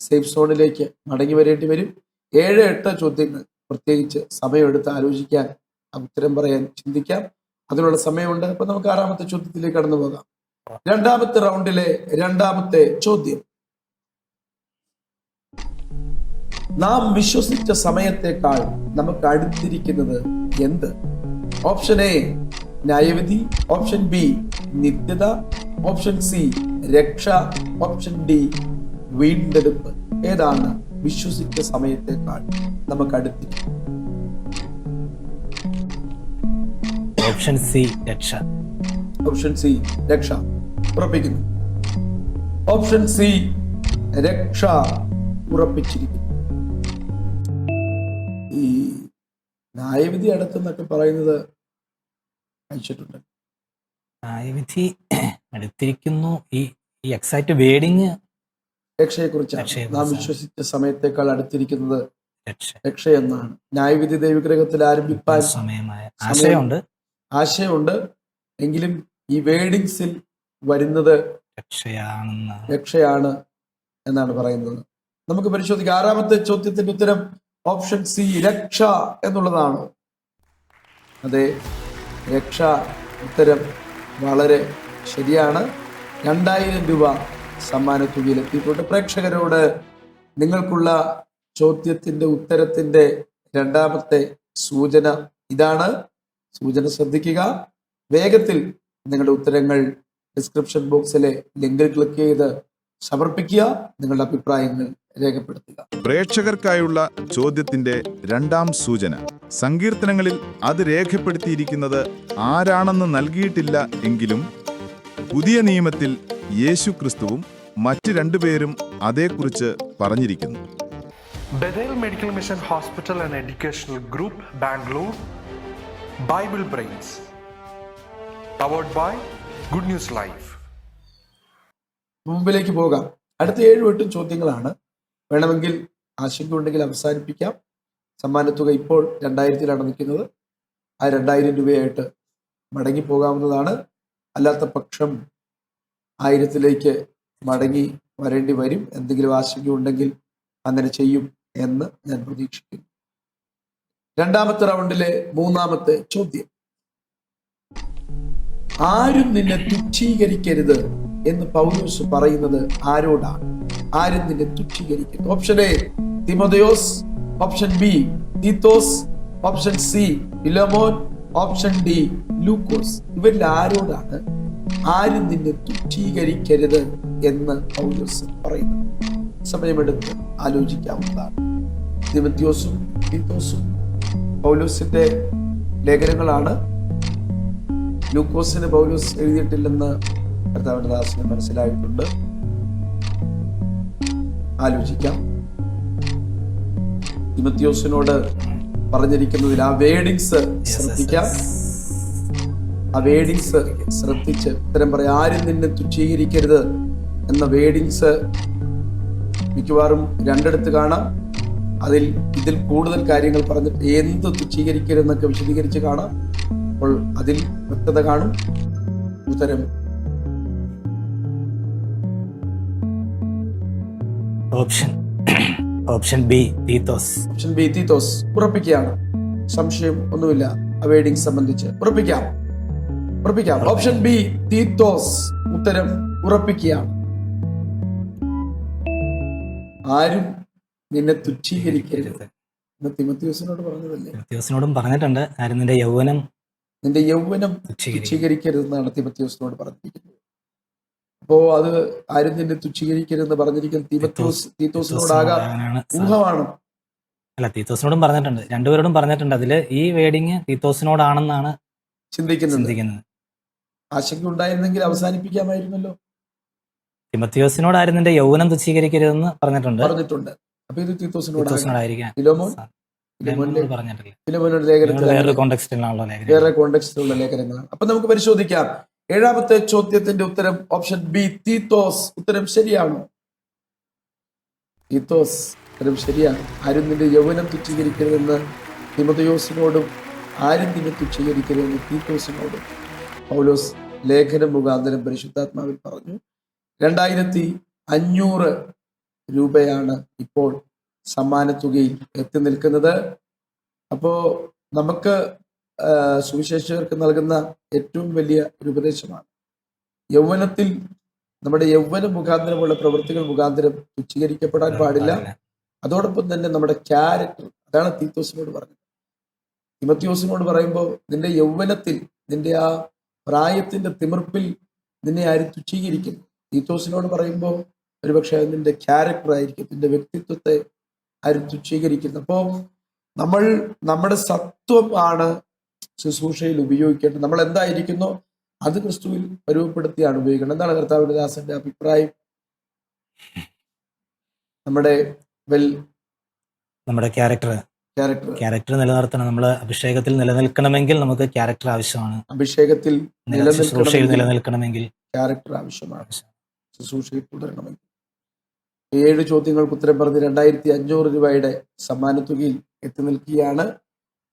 സേഫ് സോണിലേക്ക് മടങ്ങി വരേണ്ടി വരും. 7-8 ചോദ്യങ്ങൾ പ്രത്യേകിച്ച് സമയമെടുത്ത് ആലോചിക്കാൻ, ആ ഉത്തരം പറയാൻ ചിന്തിക്കാം. അതിനുള്ള സമയമുണ്ട്. അപ്പൊ നമുക്ക് 6ാമത്തെ ചോദ്യത്തിലേക്ക് കടന്നു പോകാം. 2ാമത്തെ റൗണ്ടിലെ 2ാമത്തെ ചോദ്യം, നാം വിശ്വസിച്ച സമയത്തേക്കാൾ നമുക്ക് അടുത്തിരിക്കുന്നത് എന്ത്? ഓപ്ഷൻ എ ന്യായവിധി, ഓപ്ഷൻ ബി നിത്യത, ഓപ്ഷൻ സി രക്ഷ, ഓപ്ഷൻ ഡി വീണ്ടെടുപ്പ്. ഏതാണ് വിശ്വസിച്ച സമയത്തേക്കാൾ നമുക്ക് അടുത്തിരിക്കും? ഓപ്ഷൻ സി രക്ഷ. ഓപ്ഷൻ സി രക്ഷ ഉറപ്പിക്കുന്നു. ഓപ്ഷൻ സി രക്ഷ ഉറപ്പിച്ചിരിക്കുന്നു. ഈ ന്യായവിധി അടുത്തെന്നൊക്കെ പറയുന്നത് അയച്ചിട്ടുണ്ട്. ന്യായവിധി അടുത്തിരിക്കുന്നു. ഈ എക്സാക്ട് വേഡിങ് രക്ഷയെക്കുറിച്ചാണ്. നാം വിശ്വസിച്ച സമയത്തേക്കാൾ അടുത്തിരിക്കുന്നത് രക്ഷ. രക്ഷയെന്നാണ്. ന്യായവിധി ദൈവഗ്രഹത്തിൽ ആരംഭിക്കാൻ സമയമായ ആശയമുണ്ട്, ആശയമുണ്ട്. എങ്കിലും ഈ വേഡിങ്സിൽ വരുന്നത് രക്ഷയാണ് എന്നാണ് പറയുന്നത്. നമുക്ക് പരിശോധിക്കാം. ആറാമത്തെ ചോദ്യത്തിന്റെ ഉത്തരം ഓപ്ഷൻ സി രക്ഷ എന്നുള്ളതാണ്. അതെ, രക്ഷ ഉത്തരം വളരെ ശരിയാണ്. 2000 രൂപ സമ്മാനത്തുകയിൽ എത്തിയിട്ടുണ്ട്. പ്രേക്ഷകരോട് നിങ്ങൾക്കുള്ള ചോദ്യത്തിന്റെ ഉത്തരത്തിന്റെ രണ്ടാമത്തെ സൂചന ഇതാണ്. സൂചന ശ്രദ്ധിക്കുക. വേഗത്തിൽ നിങ്ങളുടെ ഉത്തരങ്ങൾ ഡിസ്ക്രിപ്ഷൻ ബോക്സിലെ ലിങ്കിൽ ക്ലിക്ക് ചെയ്ത് സമർപ്പിക്കുക. നിങ്ങളുടെ അഭിപ്രായങ്ങൾ രേഖപ്പെടുത്തുക. പ്രേക്ഷകർക്കായുള്ള ചോദ്യത്തിന്റെ രണ്ടാം സൂചന. സങ്കീർത്തനങ്ങളിൽ അത് രേഖപ്പെടുത്തിയിരിക്കുന്നത് ആരാണെന്ന് നൽകിയിട്ടില്ല എങ്കിലും പുതിയ നിയമത്തിൽ യേശു ക്രിസ്തുവും മറ്റ് രണ്ടുപേരും അതേക്കുറിച്ച് പറഞ്ഞിരിക്കുന്നു. Bethel Medical Mission Hospital and Educational Group, Bangalore. Bible Brains. Powered by Good News Live. മുമ്പിലേക്ക് പോകാം. അടുത്ത 7-8 ചോദ്യങ്ങളാണ്. വേണമെങ്കിൽ ആശങ്ക ഉണ്ടെങ്കിൽ അവസാനിപ്പിക്കാം. സമ്മാനത്തുക ഇപ്പോൾ 2000-ലാണ് നിൽക്കുന്നത്. ആ 2000 രൂപയായിട്ട് മടങ്ങി പോകാവുന്നതാണ്. അല്ലാത്ത പക്ഷം 1000-ലേക്ക് മടങ്ങി വരേണ്ടി വരും. എന്തെങ്കിലും ആശങ്ക ഉണ്ടെങ്കിൽ അങ്ങനെ ചെയ്യും എന്ന് ഞാൻ പ്രതീക്ഷിക്കുന്നു. രണ്ടാമത്തെ റൗണ്ടിലെ മൂന്നാമത്തെ ചോദ്യം. ആരും നിന്നെ തുച്ഛീകരിക്കരുത് എന്ന് പൗലോസ് പറയുന്നത് ആരോടാണ്? ആരും നിന്നെ തുച്ഛീകരിക്കരുത്. Option A Thimotheyos, option B Theethos, option C Philomon, option D Lukose. ഇവരിൽ ആരോടാണ് ആരും നിന്നെ തുച്ഛീകരിക്കരുത് എന്ന് പൗലോസ് പറയുന്നത്? സമയമെടുത്ത് ആലോചിക്കാവുന്നതാണ്. തിമോഥെയോസും തീത്തോസും പൗലോസിന്റെ ലേഖനങ്ങളാണ്. ലൂക്കോസിന് പൗലോസ് എഴുതിയിട്ടില്ലെന്ന് കർത്താവിന്റെ ദാസന് മനസ്സിലായിട്ടുണ്ട്. ആലോചിക്കാം. തിമോഥെയോസിനോട് പറഞ്ഞിരിക്കുന്നതിൽ ആ വേഡിങ്സ് ശ്രദ്ധിക്കാം. ആ വേഡിങ്സ് ശ്രദ്ധിച്ച് ഉത്തരം പറയാം. ആരും നിന്നെ തുച്ഛീകരിക്കരുത് എന്ന വേഡിങ്സ് മിക്കവാറും രണ്ടിടത്ത് കാണാം. ഇതിൽ കൂടുതൽ കാര്യങ്ങൾ പറഞ്ഞിട്ട് എന്ത് തുച്ഛീകരിക്കരുതെന്നൊക്കെ വിശദീകരിച്ച് കാണാം. അപ്പോൾ അതിൽ വ്യക്തത കാണും. ഉത്തരം option B Theethos. Option B Theethos ഉറപ്പിക്കുകയാണ്. സംശയം ഒന്നുമില്ല. ആ വേഡിങ് സംബന്ധിച്ച് ഉറപ്പിക്കാം. ഓപ്ഷൻ ബി തീത്തോസ് ഉത്തരം ഉറപ്പിക്കുകയാണ്. ആരും നിന്നെ തുച്ഛീകരിക്കരുത് എന്ന് തിമോഥെയോസിനോട് പറഞ്ഞതല്ലേ? തിമോഥെയോസിനോടും പറഞ്ഞിട്ടുണ്ട്. ആരും നിന്റെ യൗവനം തുച്ഛീകരിക്കരുതെന്നാണ് തിമോഥെയോസിനോട് പറഞ്ഞിരിക്കുന്നത്. അപ്പോ അത് ആരും നിന്നെ തുച്ഛീകരിക്കരുതെന്ന് പറഞ്ഞിരിക്കുന്നത് തീത്തോസിനോടാകാം. ഊഹമാണ്. അല്ല, തീത്തോസിനോടും പറഞ്ഞിട്ടുണ്ട്. രണ്ടുപേരോടും പറഞ്ഞിട്ടുണ്ട്. അതില് ഈ വേഡിങ് തീത്തോസിനോടാണെന്നാണ് ചിന്തിക്കുന്നത്. ആശങ്ക ഉണ്ടായിരുന്നെങ്കിൽ അവസാനിപ്പിക്കാമായിരുന്നല്ലോ. തിമോഥെയോസിനോട് ആരും നിന്റെ യൗവനം തുച്ഛീകരിക്കരുതെന്ന് പറഞ്ഞിട്ടുണ്ട്. അപ്പൊ ഇത് തീത്തോസിനോടായിരിക്കാം. വേറെ കോണ്ടെക്സ്റ്റിലുള്ള ലേഖനങ്ങളാണ്. അപ്പൊ നമുക്ക് പരിശോധിക്കാം. ഏഴാമത്തെ ചോദ്യത്തിന്റെ ഉത്തരം ഓപ്ഷൻ ബി തീത്തോസ്. ഉത്തരം ശരിയാണോ? തീത്തോസ് ഉത്തരം ശരിയാണ്. ആരും നിന്റെ യൗവനം തുച്ഛീകരിക്കരുതെന്ന് തിമോഥെയോസിനോടും ആരും നിന്നെ തുച്ഛീകരിക്കരുതെന്ന് തീത്തോസിനോടും പൗലോസ് ലേഖനം മുഖാന്തരം പരിശുദ്ധാത്മാവിൽ പറഞ്ഞു. 2500 രൂപയാണ് ഇപ്പോൾ സമ്മാനത്തുകയിൽ എത്തി നിൽക്കുന്നത്. അപ്പോ നമുക്ക് സുവിശേഷകർക്ക് നൽകുന്ന ഏറ്റവും വലിയ ഒരു ഉപദേശമാണ് യൗവനത്തിൽ നമ്മുടെ യൗവന മുഖാന്തരമുള്ള പ്രവൃത്തികൾ മുഖാന്തരം തുച്ഛീകരിക്കപ്പെടാൻ പാടില്ല. അതോടൊപ്പം തന്നെ നമ്മുടെ ക്യാരക്ടർ, അതാണ് തീത്തോസിനോട് പറഞ്ഞത്. തിമോത്തിയോസിനോട് പറയുമ്പോൾ നിന്റെ യൗവനത്തിൽ, നിന്റെ ആ പ്രായത്തിന്റെ തിമിർപ്പിൽ നിന്നെ ആരും തുച്ഛീകരിക്കുന്നു. തീത്തോസിനോട് പറയുമ്പോൾ ഒരുപക്ഷെ അത് നിന്റെ ക്യാരക്ടർ ആയിരിക്കും, നിന്റെ വ്യക്തിത്വത്തെ ആരും തുച്ഛീകരിക്കുന്നു. അപ്പോൾ നമ്മൾ നമ്മുടെ സത്വം ആണ് ശുശ്രൂഷയിൽ ഉപയോഗിക്കേണ്ടത്. നമ്മൾ എന്തായിരിക്കുന്നോ അത് ക്രിസ്തുവിൽ പരുവപ്പെടുത്തിയാണ് ഉപയോഗിക്കുന്നത്. എന്താണ് കർത്താവിന്റെ ദാസന്റെ അഭിപ്രായം? നമ്മുടെ ക്യാരക്ടർ നിലനിർത്തണം. നമ്മൾ അഭിഷേകത്തിൽ നിലനിൽക്കണമെങ്കിൽ നമുക്ക് ക്യാരക്ടർ ആവശ്യമാണ്. അഭിഷേകത്തിൽ ശുശ്രൂഷയിൽ നിലനിൽക്കണമെങ്കിൽ ക്യാരക്ടർ ആവശ്യമാണ്. ശുശ്രൂഷയിൽ തുടരണമെങ്കിൽ. 7 ചോദ്യങ്ങൾക്ക് ഉത്തരം പറഞ്ഞ് 2500 രൂപയുടെ സമ്മാനത്തുകയിൽ എത്തി നിൽക്കുകയാണ്.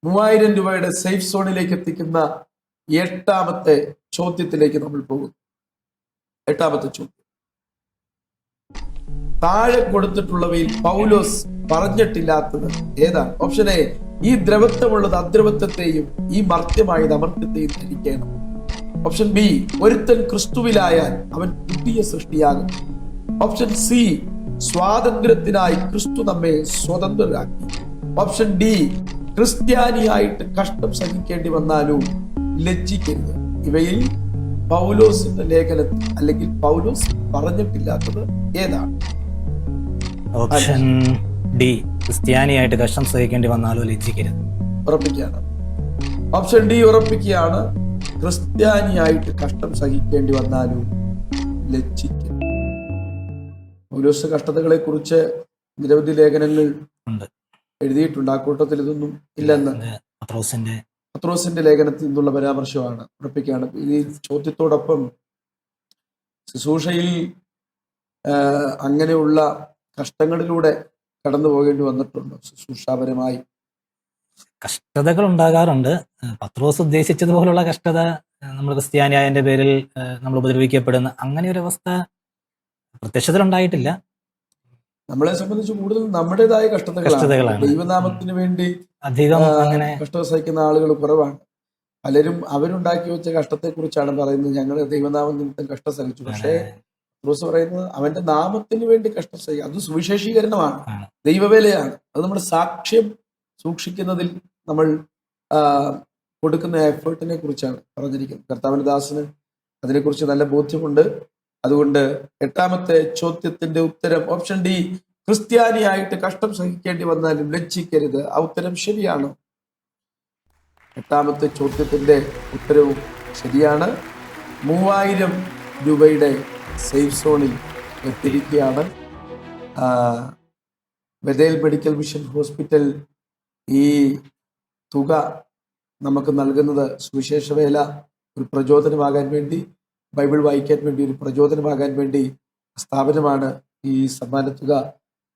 3000 രൂപയുടെ സേഫ് സോണിലേക്ക് എത്തിക്കുന്ന 8ാമത്തെ ചോദ്യത്തിലേക്ക് നമ്മൾ പോകും. 8ാമത്തെ ചോദ്യം, താഴെ കൊടുത്തിട്ടുള്ളവയിൽ പൗലോസ് പറഞ്ഞിട്ടില്ലാത്തത് ഏതാണ്? ഓപ്ഷൻ എ, ഈ ദ്രവത്വമുള്ളത് അദ്രവത്വത്തെയും ഈ മർത്യമായത് അമർത്യത്തെയും ധരിക്കണം. ഓപ്ഷൻ ബി, ഒരുത്തൻ ക്രിസ്തുവിലായാൽ അവൻ പുതിയ സൃഷ്ടിയാകും. ഓപ്ഷൻ സി, സ്വാതന്ത്ര്യത്തിനായി ക്രിസ്തു നമ്മെ സ്വതന്ത്രരാക്കി. ഓപ്ഷൻ ഡി, ക്രിസ്ത്യാനിയായിട്ട് കഷ്ടം സഹിക്കേണ്ടി വന്നാലും ലജ്ജിക്കരുത്. ഇവയിൽ പൗലോസിന്റെ ലേഖനത്തിൽ അല്ലെങ്കിൽ പൗലോസ് പറഞ്ഞിട്ടില്ലാത്തത് ഏതാണ്? ഓപ്ഷൻ ഡി, ക്രിസ്ത്യാനിയായിട്ട് കഷ്ടം സഹിക്കേണ്ടി വന്നാലും ലജ്ജിക്കരുത്. ഉറപ്പിക്കുകയാണ്. Option D ഉറപ്പിക്കുകയാണ്. ക്രിസ്ത്യാനിയായിട്ട് കഷ്ടം സഹിക്കേണ്ടി വന്നാലും ലജ്ജിക്കരുത്. പൗലോസ് കഷ്ടതകളെ കുറിച്ച് നിരവധി ലേഖനങ്ങൾ എഴുതിയിട്ടുണ്ട്. ആ കൂട്ടത്തിൽ ഇതൊന്നും ഇല്ലെന്ന് പത്രോസിന്റെ ലേഖനത്തിൽ നിന്നുള്ള പരാമർശമാണ്. ഉറപ്പിക്കുകയാണ്. ഈ ചോദ്യത്തോടൊപ്പം ശുശ്രൂഷയിൽ അങ്ങനെയുള്ള കഷ്ടങ്ങളിലൂടെ കടന്നു പോകേണ്ടി വന്നിട്ടുണ്ട്. ശുശ്രൂഷാപരമായി കഷ്ടതകൾ ഉണ്ടാകാറുണ്ട്. പത്രോസ് ഉദ്ദേശിച്ചതുപോലുള്ള കഷ്ടത, നമ്മൾ ക്രിസ്ത്യാനിയായതിന്റെ പേരിൽ നമ്മൾ ഉപദ്രവിക്കപ്പെടുന്ന അങ്ങനെ ഒരു അവസ്ഥ പ്രത്യക്ഷത്തിൽ ഉണ്ടായിട്ടില്ല. നമ്മളെ സംബന്ധിച്ച് കൂടുതൽ നമ്മുടേതായ കഷ്ടതകളാണ്. ദൈവനാമത്തിന് വേണ്ടി അധികം അങ്ങനെ കഷ്ടം സഹിക്കുന്ന ആളുകൾ കുറവാണ്. പലരും അവരുണ്ടാക്കി വെച്ച കഷ്ടത്തെ കുറിച്ചാണ് പറയുന്നത്, ഞങ്ങൾ ദൈവനാമം നിമിത്തം കഷ്ടം സഹിച്ചു. പക്ഷേ പത്രോസ് പറയുന്നത് അവന്റെ നാമത്തിന് വേണ്ടി കഷ്ടം സഹിക്കുക, അത് സുവിശേഷീകരണമാണ്, ദൈവവേലയാണ്. അത് നമ്മുടെ സാക്ഷ്യം സൂക്ഷിക്കുന്നതിൽ നമ്മൾ കൊടുക്കുന്ന എഫേർട്ടിനെ കുറിച്ചാണ് പറഞ്ഞിരിക്കുന്നത്. കർത്താവിന്റെ ദാസന് അതിനെക്കുറിച്ച് നല്ല ബോധ്യമുണ്ട്. അതുകൊണ്ട് 8ാമത്തെ ചോദ്യത്തിന്റെ ഉത്തരം ഓപ്ഷൻ ഡി, ക്രിസ്ത്യാനിയായിട്ട് കഷ്ടം സഹിക്കേണ്ടി വന്നാലും ലജ്ജിക്കരുത്. ആ ഉത്തരം ശരിയാണ്. 8ാമത്തെ ചോദ്യത്തിന്റെ ഉത്തരവും ശരിയാണ്. 3000 രൂപയുടെ സേഫ് സോണിൽ എത്തിയിരിക്കുകയാണ്. ബഥേൽ മെഡിക്കൽ മിഷൻ ഹോസ്പിറ്റൽ ഈ തുക നമുക്ക് നൽകുന്നത് സുവിശേഷ വേല ഒരു പ്രചോദനമാകാൻ വേണ്ടി, ബൈബിൾ വായിക്കാൻ വേണ്ടി ഒരു പ്രചോദനമാകാൻ വേണ്ടി സ്ഥാപനമാണ് ഈ സമ്മാനത്തുക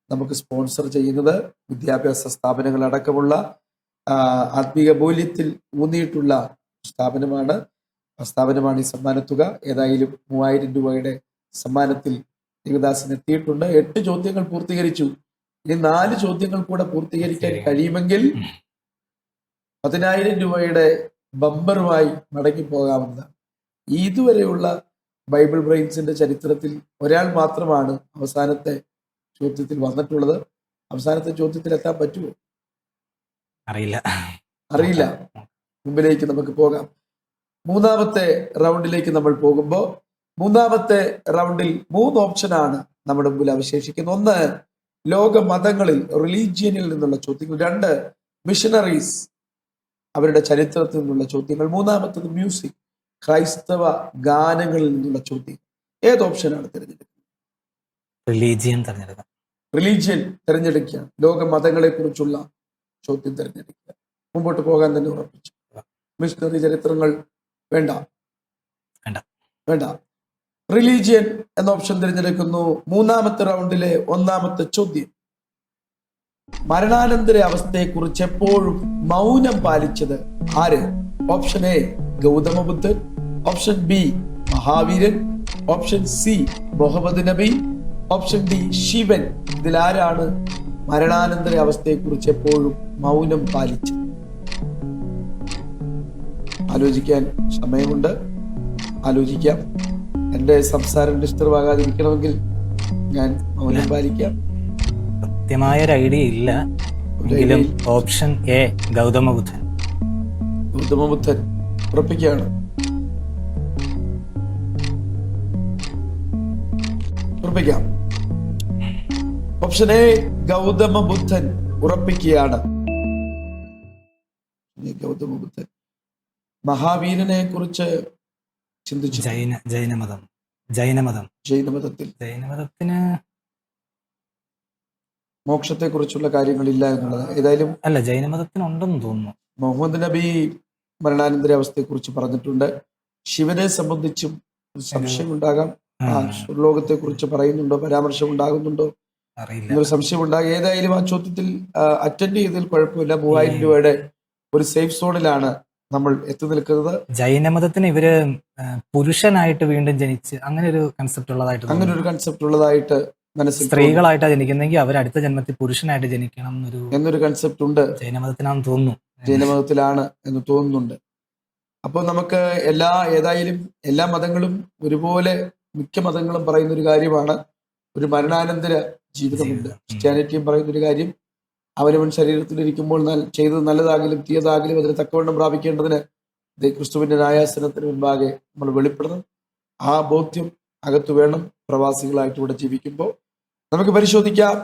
നമുക്ക് സ്പോൺസർ ചെയ്യുന്നത്. വിദ്യാഭ്യാസ സ്ഥാപനങ്ങൾ അടക്കമുള്ള ആത്മീയ മൂല്യത്തിൽ ഊന്നിയിട്ടുള്ള സ്ഥാപനമാണ് ഈ സമ്മാനത്തുക. ഏതായാലും 3000 രൂപയുടെ സമ്മാനത്തിൽ ദേവദാസൻ എത്തിയിട്ടുണ്ട്. 8 ചോദ്യങ്ങൾ പൂർത്തീകരിച്ചു. ഇനി 4 ചോദ്യങ്ങൾ കൂടെ പൂർത്തീകരിക്കാൻ കഴിയുമെങ്കിൽ 10,000 രൂപയുടെ ബമ്പറുമായി മടങ്ങി പോകാവുന്നതാണ്. ഇതുവരെയുള്ള ബൈബിൾ ബ്രെയിൻസിന്റെ ചരിത്രത്തിൽ ഒരാൾ മാത്രമാണ് അവസാനത്തെ ചോദ്യത്തിൽ വന്നിട്ടുള്ളത്. അവസാനത്തെ ചോദ്യത്തിൽ എത്താൻ പറ്റുമോ? അറിയില്ല. മുമ്പിലേക്ക് നമുക്ക് പോകാം. 3ാമത്തെ റൗണ്ടിലേക്ക് നമ്മൾ പോകുമ്പോൾ 3ാമത്തെ റൗണ്ടിൽ 3 ഓപ്ഷനാണ് നമ്മുടെ മുമ്പിൽ അവശേഷിക്കുന്നത്. 1, ലോക മതങ്ങളിൽ റിലീജിയനിൽ നിന്നുള്ള ചോദ്യങ്ങൾ. 2, മിഷണറീസ് അവരുടെ ചരിത്രത്തിൽ നിന്നുള്ള ചോദ്യങ്ങൾ. 3ാമത്തത് മ്യൂസിക്, ക്രൈസ്തവ ഗാനങ്ങളിൽ നിന്നുള്ള ചോദ്യം. ഏത് ഓപ്ഷനാണ് തിരഞ്ഞെടുക്കുന്നത്? റിലീജിയൻ തിരഞ്ഞെടുക്കുക. ലോക മതങ്ങളെ കുറിച്ചുള്ള ചോദ്യം തിരഞ്ഞെടുക്കുക. മുമ്പോട്ട് പോകാൻ തന്നെ ഉറപ്പിച്ചു. മിഷണറി ചരിത്രങ്ങൾ വേണ്ട. റിലീജിയൻ എന്ന ഓപ്ഷൻ തിരഞ്ഞെടുക്കുന്നു. 3ാമത്തെ റൗണ്ടിലെ 1ാമത്തെ ചോദ്യം, മരണാനന്തര അവസ്ഥയെക്കുറിച്ച് എപ്പോഴും മൗനം പാലിച്ചത് ആര്? Option A, Gautama Buddhan. Option B, Mahaveeran. Option C, Muhammad Nabi. Option D, Shivan. ഇതിലാരാണ് മരണാനന്തര അവസ്ഥയെക്കുറിച്ച് എപ്പോഴും മൗനം പാലിച്ചത്? ആലോചിക്കാൻ സമയമുണ്ട്. ആലോചിക്കാം. എൻ്റെ സംസാരം ഡിസ്റ്റർബാകാതിരിക്കണമെങ്കിൽ ഞാൻ മൗനം പാലിക്കാം. കൃത്യമായ ഒരു ഐഡിയ ഇല്ല. ഓപ്ഷൻ എ, ഗൗതമ ബുദ്ധൻ. ഗൗതമബുദ്ധൻ. ഉറപ്പിക്കുകയാണ്. ഉറപ്പിക്കാം. ഓപ്ഷൻ എ ഗൗതമബുദ്ധൻ. ഉറപ്പിക്കുകയാണ്. ഗൗതമബുദ്ധൻ മഹാവീരനെ കുറിച്ച് ചിന്തിച്ചു. ജൈനമതത്തിന് മോക്ഷത്തെ കുറിച്ചുള്ള കാര്യങ്ങളില്ല എന്നുള്ളത് ഏതായാലും അല്ല, ജൈനമതത്തിന് ഉണ്ടെന്ന് തോന്നുന്നു. മുഹമ്മദ് നബി മരണാനന്തര അവസ്ഥയെ കുറിച്ച് പറഞ്ഞിട്ടുണ്ട്. ശിവനെ സംബന്ധിച്ചും ഒരു സംശയം ഉണ്ടാകാം. ലോകത്തെ കുറിച്ച് പറയുന്നുണ്ടോ, പരാമർശം ഉണ്ടാകുന്നുണ്ടോ അറിയില്ല, എന്നൊരു സംശയം ഉണ്ടാകും. ഏതായാലും ആ ചോദ്യത്തിൽ അറ്റൻഡ് ചെയ്തതിൽ കുഴപ്പമില്ല. 3000 രൂപയുടെ ഒരു സേഫ് സോണിലാണ് നമ്മൾ എത്തി നിൽക്കുന്നത്. ജൈനമതത്തിന് ഇവര് പുരുഷനായിട്ട് വീണ്ടും ജനിച്ച് അങ്ങനെ ഒരു കൺസെപ്റ്റ് ഉള്ളതായിട്ട് മനസ്സിൽ സ്ത്രീകളായിട്ടാണ് ജനിക്കുന്നെങ്കിൽ അവർ അടുത്ത ജന്മത്തിൽ പുരുഷനായിട്ട് ജനിക്കണം എന്നൊരു കൺസെപ്റ്റ് ഉണ്ട്. ജൈനമതത്തിനാണെന്ന് തോന്നുന്നു. ജൈനമതത്തിലാണ് എന്ന് തോന്നുന്നുണ്ട്. അപ്പോൾ നമുക്ക് ഏതായാലും എല്ലാ മതങ്ങളും ഒരുപോലെ, മിക്ക മതങ്ങളും പറയുന്ന ഒരു കാര്യമാണ് ഒരു മരണാനന്തര ജീവിതമുണ്ട്. ക്രിസ്ത്യാനിറ്റിയും പറയുന്ന ഒരു കാര്യം അവനവൻ ശരീരത്തിലിരിക്കുമ്പോൾ ചെയ്തത് നല്ലതാകിലും തീയതാകിലും അതിന് തക്കവണ്ണം പ്രാപിക്കേണ്ടതിന് ക്രിസ്തുവിന്റെ ന്യായാസനത്തിന് മുൻപാകെ നമ്മൾ വെളിപ്പെടണം. ആ ബോധ്യം അകത്തു വേണം പ്രവാസികളായിട്ട് ഇവിടെ ജീവിക്കുമ്പോൾ. നമുക്ക് പരിശോധിക്കാം.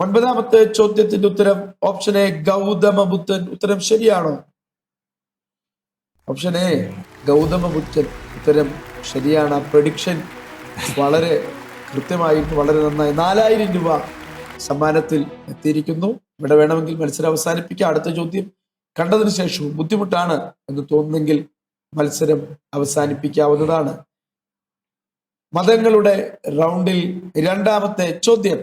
9ാമത്തെ ചോദ്യത്തിന്റെ ഉത്തരം ഓപ്ഷൻ എ ഗൗതമബുദ്ധൻ. ഉത്തരം ശരിയാണോ? ഓപ്ഷൻ എ ഗൗതമബുദ്ധൻ ഉത്തരം ശരിയാണ്. പ്രഡിക്ഷൻ വളരെ കൃത്യമായിട്ട് വളരെ നന്നായി. 4000 രൂപ സമ്മാനത്തിൽ എത്തിയിരിക്കുന്നു. ഇവിടെ വേണമെങ്കിൽ മത്സരം അവസാനിപ്പിക്കാം. അടുത്ത ചോദ്യം കണ്ടതിന് ശേഷവും ബുദ്ധിമുട്ടാണ് എന്ന് തോന്നുന്നെങ്കിൽ മത്സരം അവസാനിപ്പിക്കാവുന്നതാണ്. മതങ്ങളുടെ റൗണ്ടിൽ രണ്ടാമത്തെ ചോദ്യം.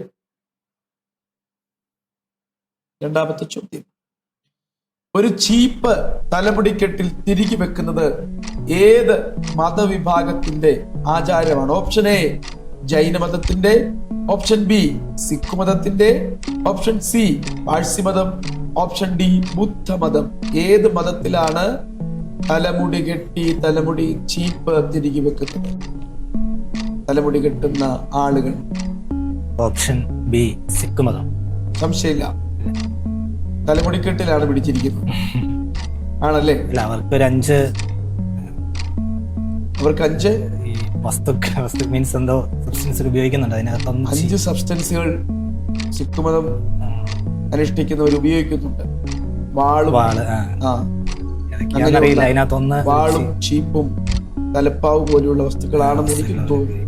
ഒരു ചീപ്പ് തലമുടിക്കെട്ടിൽ തിരികെ വെക്കുന്നത് ഏത് മതവിഭാഗത്തിന്റെ ആചാരമാണ്? ഓപ്ഷൻ എ ജൈനമതത്തിന്റെ, ഓപ്ഷൻ ബി സിഖ് മതത്തിന്റെ, ഓപ്ഷൻ സി പാഴ്സി മതം, ഓപ്ഷൻ ഡി ബുദ്ധമതം. ഏത് മതത്തിലാണ് തലമുടി ചീപ്പ് തിരികെ വെക്കുന്നത്? തലമുടി കെട്ടുന്ന ആളുകൾ. ഓപ്ഷൻ ബി സിഖ് മതം. സംശയമില്ല, തലമുടിക്കെട്ടിലാണ് പിടിച്ചിരിക്കുന്നത് ആണല്ലേ? അല്ല, അവർക്ക് 5 മീൻസ് എന്തോ സബ്സ്റ്റൻസ് ഉപയോഗിക്കുന്നുണ്ട്. അതിനകത്ത് 5 സബ്സ്റ്റൻസുകൾ സിഖ് മതം അനുഷ്ഠിക്കുന്നവർ ഉപയോഗിക്കുന്നുണ്ട്. വാളും ചീപ്പും തലപ്പാവ് പോലെയുള്ള വസ്തുക്കളാണെന്ന് എനിക്ക് തോന്നുന്നു.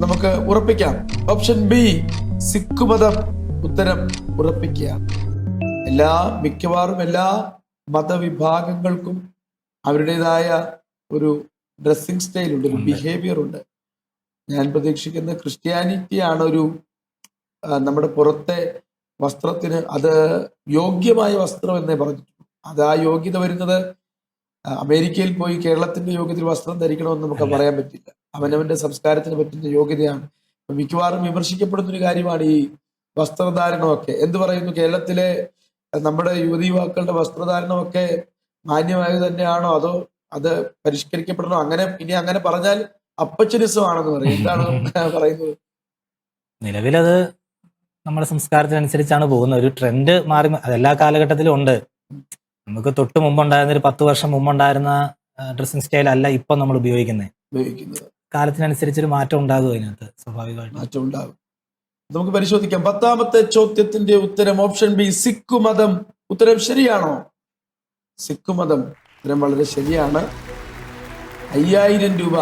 നമുക്ക് ഉറപ്പിക്കാം. ഓപ്ഷൻ ബി സിഖ് മതം. ഉത്തരം ഉറപ്പിക്കുക. മിക്കവാറും എല്ലാ മതവിഭാഗങ്ങൾക്കും അവരുടേതായ ഒരു ഡ്രസ്സിംഗ് സ്റ്റൈൽ ഉണ്ട്, ഒരു ബിഹേവിയർ ഉണ്ട്. ഞാൻ പ്രതീക്ഷിക്കുന്ന ക്രിസ്ത്യാനിറ്റിയാണ് നമ്മുടെ പുറത്തെ വസ്ത്രത്തിന് അത് യോഗ്യമായ വസ്ത്രം എന്നേ പറഞ്ഞിട്ടുള്ളൂ. അത് ആ യോഗ്യത വരുന്നത് അമേരിക്കയിൽ പോയി കേരളത്തിന്റെ യോഗ്യതയിൽ വസ്ത്രം ധരിക്കണമെന്ന് നമുക്ക് പറയാൻ പറ്റില്ല. അവനവന്റെ സംസ്കാരത്തിന് പറ്റുന്ന യോഗ്യതയാണ്. മിക്കവാറും വിമർശിക്കപ്പെടുന്ന ഒരു കാര്യമാണ് ഈ വസ്ത്രധാരണമൊക്കെ. എന്ത് പറയുന്നു, കേരളത്തിലെ നമ്മുടെ യുവതീവാക്കളുടെ വസ്ത്രധാരണമൊക്കെ മാന്യമായത് തന്നെയാണോ, അതോ അത് പരിഷ്കരിക്കപ്പെടണോ? അങ്ങനെ പറഞ്ഞാൽ അപ്പച്ചനിസമാണെന്ന് പറയും. എന്താണ് പറയുന്നത്? നിലവിലത് നമ്മുടെ സംസ്കാരത്തിനനുസരിച്ചാണ് പോകുന്നത്. ഒരു ട്രെൻഡ് മാറി അതെല്ലാ കാലഘട്ടത്തിലും ഉണ്ട്. നമുക്ക് തൊട്ട് മുമ്പുണ്ടായിരുന്ന ഒരു 10 വർഷം മുമ്പുണ്ടായിരുന്ന ഡ്രസ്സിംഗ് സ്റ്റൈൽ അല്ല ഇപ്പൊ നമ്മൾ ഉപയോഗിക്കുന്നത്. കാലത്തിനനുസരിച്ചൊരു മാറ്റം ഉണ്ടാകും. അതിനകത്ത് സ്വാഭാവികമായിട്ട് മാറ്റം ഉണ്ടാകും. നമുക്ക് പരിശോധിക്കാം. 10ാമത്തെ ചോദ്യത്തിന്റെ ഉത്തരം ഓപ്ഷൻ ബി സിഖ് മതം. ഉത്തരം ശരിയാണോ? സിഖ് മതം. ഉത്തരം വളരെ ശരിയാണ്. 5000 രൂപ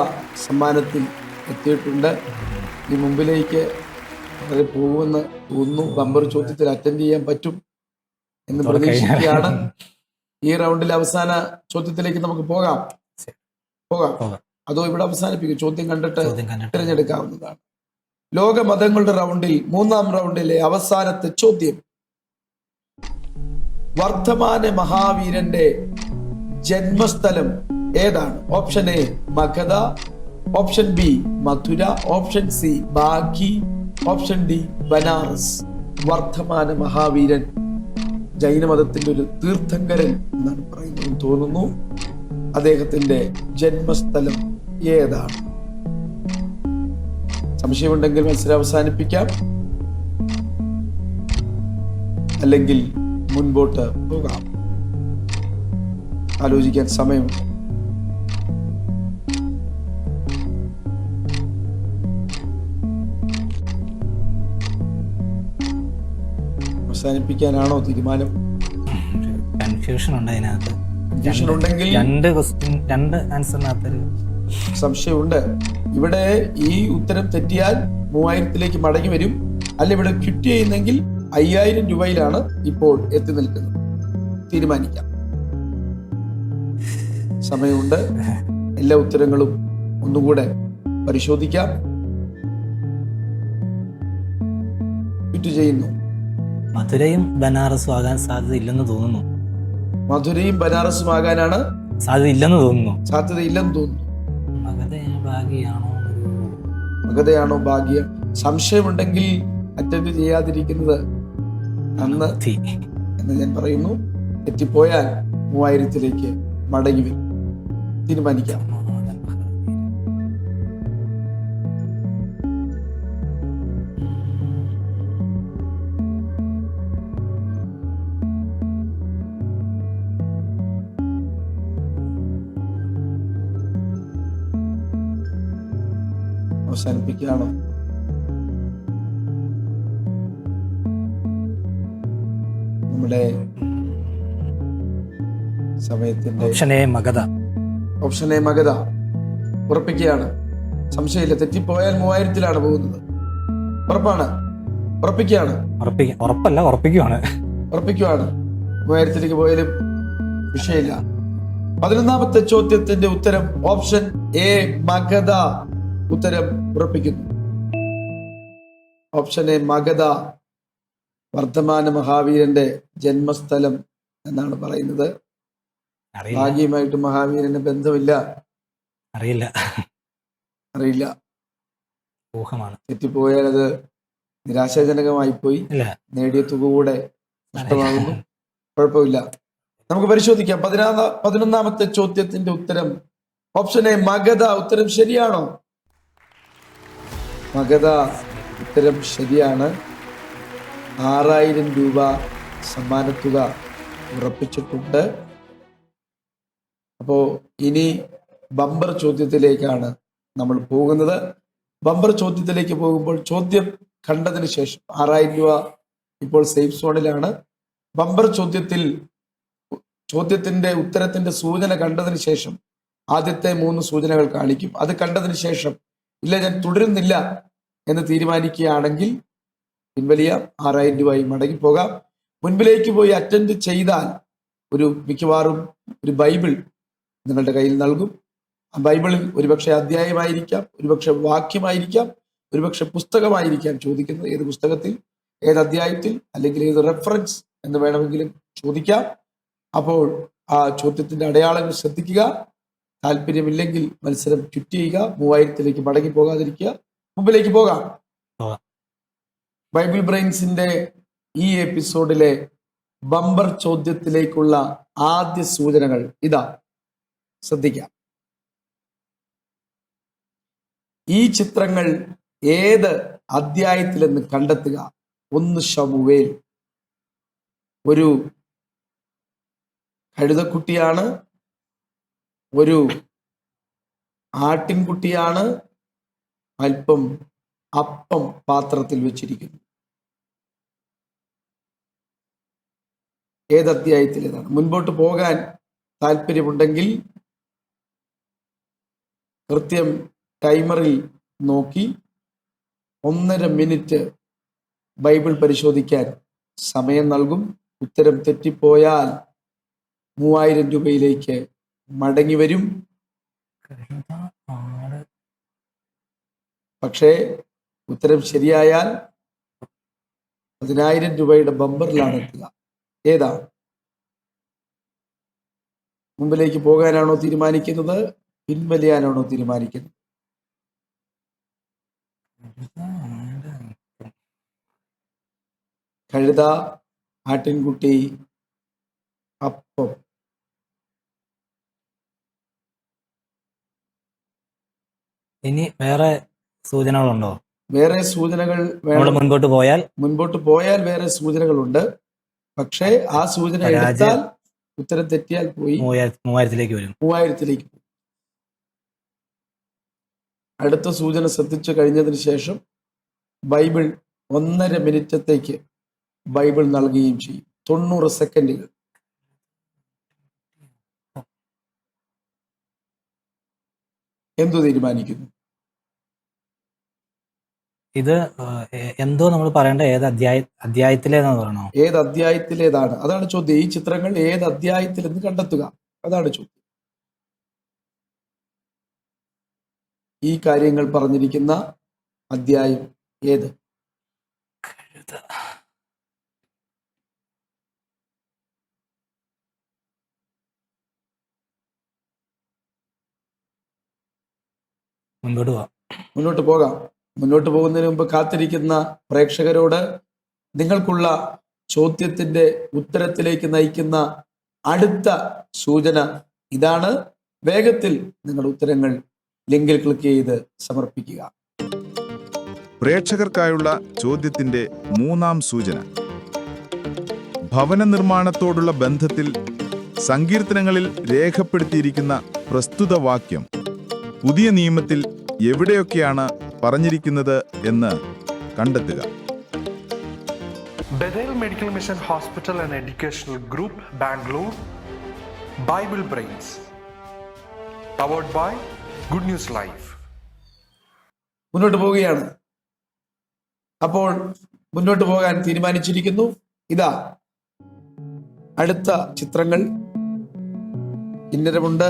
സമ്മാനത്തിൽ എത്തിയിട്ടുണ്ട്. ഈ മുമ്പിലേക്ക് വളരെ പോകുമെന്ന് തോന്നുന്നു. ബമ്പർ ചോദ്യത്തിൽ അറ്റൻഡ് ചെയ്യാൻ പറ്റും എന്ന് പ്രതീക്ഷിക്കുകയാണ്. ഈ റൗണ്ടിൽ അവസാന ചോദ്യത്തിലേക്ക് നമുക്ക് പോകാം. അതോ ഇവിടെ അവസാനിപ്പിക്കും? ചോദ്യം കണ്ടിട്ട് തിരഞ്ഞെടുക്കാവുന്നതാണ്. ലോക മതങ്ങളുടെ റൗണ്ടിൽ 3ാം റൗണ്ടിലെ അവസാനത്തെ ചോദ്യം. വർദ്ധമാന മഹാവീരന്റെ ജന്മസ്ഥലം ഏതാണ്? Option A Magadha, option B Mathura, option C Bagi, option D Banaras. Vardhamana Mahaveeran ജൈനമതത്തിന്റെ ഒരു തീർത്ഥങ്കരൻ എന്നാണ് പറയുന്നത് തോന്നുന്നു. അദ്ദേഹത്തിന്റെ ജന്മസ്ഥലം ഏതാണ്? സംശയമുണ്ടെങ്കിൽ മത്സരം അവസാനിപ്പിക്കാം, അല്ലെങ്കിൽ മുൻപോട്ട് പോകാം. ആലോചിക്കാൻ സമയമുണ്ട്. അവസാനിപ്പിക്കാനാണോ തീരുമാനം? കൺഫ്യൂഷൻ ഉണ്ട് അതിനകത്ത്. കൺഫ്യൂഷൻ ഉണ്ടെങ്കിൽ രണ്ട് ആൻസറിനകത്തൊരു സംശയമുണ്ട്. ഇവിടെ ഈ ഉത്തരം തെറ്റിയാൽ 3000-ലേക്ക് മടങ്ങി വരും. അല്ല, ഇവിടെ ക്വിറ്റ് ചെയ്യുന്നെങ്കിൽ 5000 രൂപയിലാണ് ഇപ്പോൾ എത്തി നിൽക്കുന്നത്. തീരുമാനിക്കാം. സമയമുണ്ട്. എല്ലാ ഉത്തരങ്ങളും ഒന്നുകൂടെ പരിശോധിക്കാം. ക്വിറ്റ് ചെയ്യുന്നു. മധുരയും ബനാറസും ആകാൻ സാധ്യത ഇല്ലെന്ന് തോന്നുന്നു. മധുരയും ബനാറസും ആകാനാണ് സാധ്യത ഇല്ലെന്ന് തോന്നുന്നു. സാധ്യതയില്ലെന്ന് തോന്നുന്നു. ഭാഗ്യമാണോ മഗധയാണോ ഭാഗ്യം? സംശയമുണ്ടെങ്കിൽ അറ്റൻഡ് ചെയ്യാതിരിക്കുന്നത് നന്ന് എന്ന് ഞാൻ പറയുന്നു. തെറ്റിപ്പോയാൽ 3000-ലേക്ക് മടങ്ങി വരും. തീരുമാനിക്കാം. അവസാനിപ്പിക്കുകയാണോ? നമ്മുടെ സമയത്തിന്റെ option A Magadha. Option A Magadha ഉറപ്പിക്കുകയാണ്. സംശയമില്ല. തെറ്റിപ്പോയാൽ 3000-ലാണ് പോകുന്നത്. ഉറപ്പാണ്. ഉറപ്പിക്കുകയാണ്. ഉറപ്പല്ല, ഉറപ്പിക്കുകയാണ്. 3000-ലേക്ക് പോയാലും വിഷയമില്ല. 11ാമത്തെ ചോദ്യത്തിന്റെ ഉത്തരം ഓപ്ഷൻ എ മഗധ. ഉത്തരം ഉറപ്പിക്കുന്നു. ഓപ്ഷൻ എ മഗധ വർദ്ധമാന മഹാവീരന്റെ ജന്മസ്ഥലം എന്നാണ് പറയുന്നത്. ഭാഗ്യമായിട്ട് മഹാവീരന് ബന്ധമില്ല. അറിയില്ല. ഊഹമാണ്. തെറ്റിപ്പോയാൽ അത് നിരാശാജനകമായി പോയി. നേടിയ തുക കൂടെ നഷ്ടമാകുന്നു. കുഴപ്പമില്ല. നമുക്ക് പരിശോധിക്കാം. 11ാമത്തെ ചോദ്യത്തിന്റെ ഉത്തരം ഓപ്ഷൻ എ മഗധ. ഉത്തരം ശരിയാണോ? മഗധ ഉത്തരം ശരിയാണ്. 6000 രൂപ സമ്മാനത്തുക ഉറപ്പിച്ചിട്ടുണ്ട്. അപ്പോ ഇനി ബമ്പർ ചോദ്യത്തിലേക്കാണ് നമ്മൾ പോകുന്നത്. ബമ്പർ ചോദ്യത്തിലേക്ക് പോകുമ്പോൾ ചോദ്യം കണ്ടതിന് ശേഷം 6000 രൂപ ഇപ്പോൾ സേഫ് സോണിലാണ്. ബമ്പർ ചോദ്യത്തിന്റെ ഉത്തരത്തിന്റെ സൂചന കണ്ടതിന് ശേഷം ആദ്യത്തെ 3 സൂചനകൾ കാണിക്കും. അത് കണ്ടതിന് ശേഷം ഇല്ല ഞാൻ തുടരുന്നില്ല എന്ന് തീരുമാനിക്കുകയാണെങ്കിൽ പിൻവലിയ 6000 രൂപയും മടങ്ങി പോകാം. മുൻപിലേക്ക് പോയി അറ്റൻഡ് ചെയ്താൽ മിക്കവാറും ഒരു ബൈബിൾ നിങ്ങളുടെ കയ്യിൽ നൽകും. ആ ബൈബിളിൽ ഒരുപക്ഷെ അധ്യായമായിരിക്കാം, ഒരുപക്ഷെ വാക്യമായിരിക്കാം, ഒരുപക്ഷെ പുസ്തകമായിരിക്കാം ചോദിക്കുന്നത്. ഏത് പുസ്തകത്തിൽ, ഏത് അധ്യായത്തിൽ, അല്ലെങ്കിൽ ഏത് റെഫറൻസ് എന്ന് വേണമെങ്കിലും ചോദിക്കാം. അപ്പോൾ ആ ചോദ്യത്തിന്റെ അടയാളങ്ങൾ ശ്രദ്ധിക്കുക. താല്പര്യമില്ലെങ്കിൽ മത്സരം ക്വിറ്റ് ചെയ്യുക. 3000-ലേക്ക് മടങ്ങി പോകാതിരിക്കുക. മുമ്പിലേക്ക് പോകാം. ബൈബിൾ ബ്രെയിൻസിന്റെ ഈ എപ്പിസോഡിലെ ബമ്പർ ചോദ്യത്തിലേക്കുള്ള ആദ്യ സൂചനകൾ ഇതാ. ശ്രദ്ധിക്കാം. ഈ ചിത്രങ്ങൾ ഏത് അധ്യായത്തിലെന്ന് കണ്ടെത്തുക. 1 ശമൂവേൽ. ഒരു കഴുതക്കുട്ടിയാണ്, ഒരു ആട്ടിൻകുട്ടിയാണ്, അല്പം അപ്പം പാത്രത്തിൽ വെച്ചിരിക്കുന്നു. ഏത് അധ്യായത്തിലേതാണ്? മുൻപോട്ട് പോകാൻ താല്പര്യമുണ്ടെങ്കിൽ കൃത്യം ടൈമറിൽ നോക്കി 1.5 മിനിറ്റ് ബൈബിൾ പരിശോധിക്കാൻ സമയം നൽകും. ഉത്തരം തെറ്റിപ്പോയാൽ 3000 രൂപയിലേക്ക് മടങ്ങി വരും. പക്ഷേ ഉത്തരം ശരിയായാൽ 10,000 രൂപയുടെ ബമ്പറിലാണ് എത്തുക. ഏതാണ്? മുമ്പിലേക്ക് പോകാനാണോ തീരുമാനിക്കുന്നത്, പിൻവലിയാനാണോ തീരുമാനിക്കുന്നത്? കഴുത, ആട്ടിൻകുട്ടി, അപ്പം. ഇനി വേറെ സൂചനകളുണ്ടോ? വേറെ സൂചനകൾ മുൻപോട്ട് പോയാൽ വേറെ സൂചനകളുണ്ട്. പക്ഷേ ആ സൂചന എടുത്താൽ ഉത്തരം തെറ്റിയാൽ പോയി 3000 വരും. 3000 പോകും. അടുത്ത സൂചന ശ്രദ്ധിച്ചു കഴിഞ്ഞതിന് ശേഷം ബൈബിൾ 1.5 മിനിറ്റത്തേക്ക് ബൈബിൾ നൽകുകയും ചെയ്യും. 90 സെക്കൻഡുകൾ. എന്തു തീരുമാനിക്കുന്നു? ഇത് എന്തോ നമ്മൾ പറയേണ്ട ഏത് അധ്യായത്തിലേതാന്ന് പറയണോ? ഏത് അധ്യായത്തിലേതാണ്? അതാണ് ചോദ്യം. ഈ ചിത്രങ്ങൾ ഏത് അധ്യായത്തിലെന്ന് കണ്ടെത്തുക, അതാണ് ചോദ്യം. ഈ കാര്യങ്ങൾ പറഞ്ഞിരിക്കുന്ന അധ്യായം ഏത്? മുന്നോട്ട് പോകാം. മുന്നോട്ട് പോകുന്നതിന് മുമ്പ് കാത്തിരിക്കുന്ന പ്രേക്ഷകരോട് നിങ്ങൾക്കുള്ള ചോദ്യത്തിന്റെ ഉത്തരത്തിലേക്ക് നയിക്കുന്ന അടുത്ത സൂചന ഇതാണ്. വേഗത്തിൽ നിങ്ങളുടെ ഉത്തരങ്ങൾ ലിങ്കിൽ ക്ലിക്ക് ചെയ്ത് സമർപ്പിക്കുക. പ്രേക്ഷകർക്കായുള്ള ചോദ്യത്തിന്റെ 3-ാം സൂചന. ഭവന നിർമ്മാണത്തോടുള്ള ബന്ധത്തിൽ സങ്കീർത്തനങ്ങളിൽ രേഖപ്പെടുത്തിയിരിക്കുന്ന പ്രസ്തുത വാക്യം പുതിയ നിയമത്തിൽ എവിടെയൊക്കെയാണ് പറഞ്ഞിരിക്കുന്നത് എന്ന് കണ്ടെത്തുക. Bethel Medical Mission Hospital and Educational Group, Bangalore. Bible Brains. Powered by Good News Live. മുന്നോട്ട് പോവുകയാണ്. അപ്പോൾ മുന്നോട്ട് പോകാൻ തീരുമാനിച്ചിരിക്കുന്നു. ഇതാ അടുത്ത ചിത്രങ്ങൾ. കിന്നരമുണ്ട്,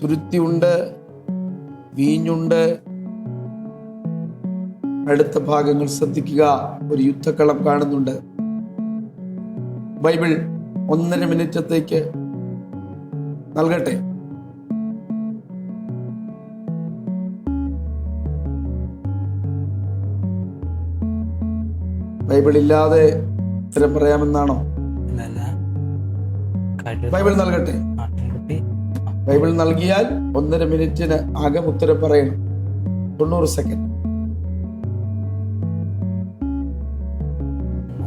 തുരുത്തിയുണ്ട്, വീഞ്ഞുണ്ട്. അടുത്ത ഭാഗങ്ങൾ ശ്രദ്ധിക്കുക. ഒരു യുദ്ധക്കളം കാണുന്നുണ്ട്. ബൈബിൾ 1.5 മിനിറ്റത്തേക്ക് നൽകട്ടെ. ബൈബിൾ ഇല്ലാതെ ഉത്തരം പറയാമെന്നാണോ? ബൈബിൾ നൽകട്ടെ. ബൈബിൾ നൽകിയാൽ 1.5 മിനിറ്റിന് അകം ഉത്തരം പറയണം. 90 സെക്കൻഡ്.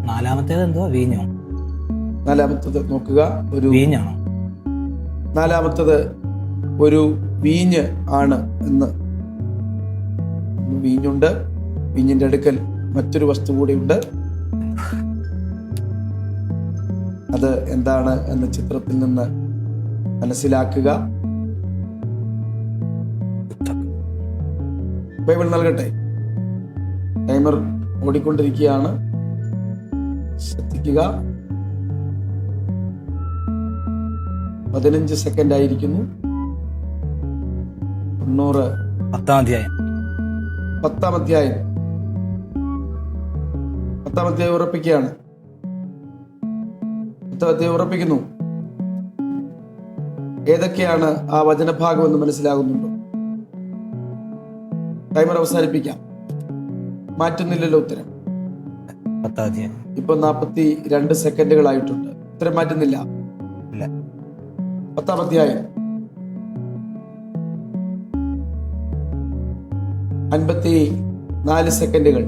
നാലാമത്തേത് എന്തോ? വീഞ്ഞോ? നാലാമത്തത് നോക്കുക. ഒരു വീഞ്ഞാണോ? നാലാമത്തത് ഒരു വീഞ്ഞ് ആണ് എന്ന്. വീഞ്ഞുണ്ട്. വീഞ്ഞിന്റെ അടുക്കൽ മറ്റൊരു വസ്തു കൂടിയുണ്ട്. അത് എന്താണ് എന്ന് ചിത്രത്തിൽ നിന്ന് മനസ്സിലാക്കുക. ബൈബിൾ നൽകട്ടെ. ടൈമർ ഓടിക്കൊണ്ടിരിക്കുകയാണ്. ശ്രദ്ധിക്കുക. 15 സെക്കൻഡ് ആയിരിക്കുന്നു. 90. 10-ാം അധ്യായം. 10-ാം അധ്യായം. 10-ാം അധ്യായം ഉറപ്പിക്കുകയാണ്. 10-ാം അധ്യായം ഉറപ്പിക്കുന്നു. ഏതൊക്കെയാണ് ആ വചനഭാഗം എന്ന് മനസ്സിലാകുന്നുണ്ടോ? ടൈമർ അവസാനിപ്പിക്കാം. മാറ്റുന്നില്ലല്ലോ ഉത്തരം. 10-ാം അധ്യായം. ഇപ്പൊ 42 സെക്കൻഡുകളായിട്ടുണ്ട്. ഉത്തരം മാറ്റുന്നില്ല. 10-ാം അധ്യായം. 54 സെക്കൻഡുകൾ.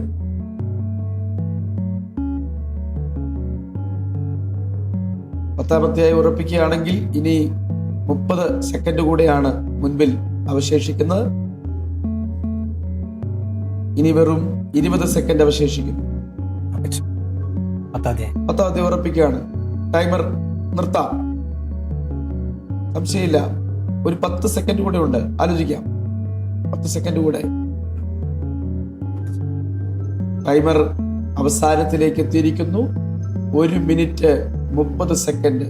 10-ാം അധ്യായം ഉറപ്പിക്കുകയാണെങ്കിൽ ഇനി 30 സെക്കൻഡ് കൂടെയാണ് മുൻപിൽ അവശേഷിക്കുന്നത്. ഇനി വെറും 20 സെക്കൻഡ് അവശേഷിക്കുന്നു. 10-ാം അധ്യായം ഉറപ്പിക്കുകയാണ്. ടൈമർ നിർത്താം. സംശയമില്ല. ഒരു 10 സെക്കൻഡ് കൂടെ ഉണ്ട്. ആലോചിക്കാം. 10 സെക്കൻഡ് കൂടെ. ടൈമർ അവസാനത്തിലേക്ക് എത്തിയിരിക്കുന്നു. 1 മിനിറ്റ് 30 സെക്കൻഡ്.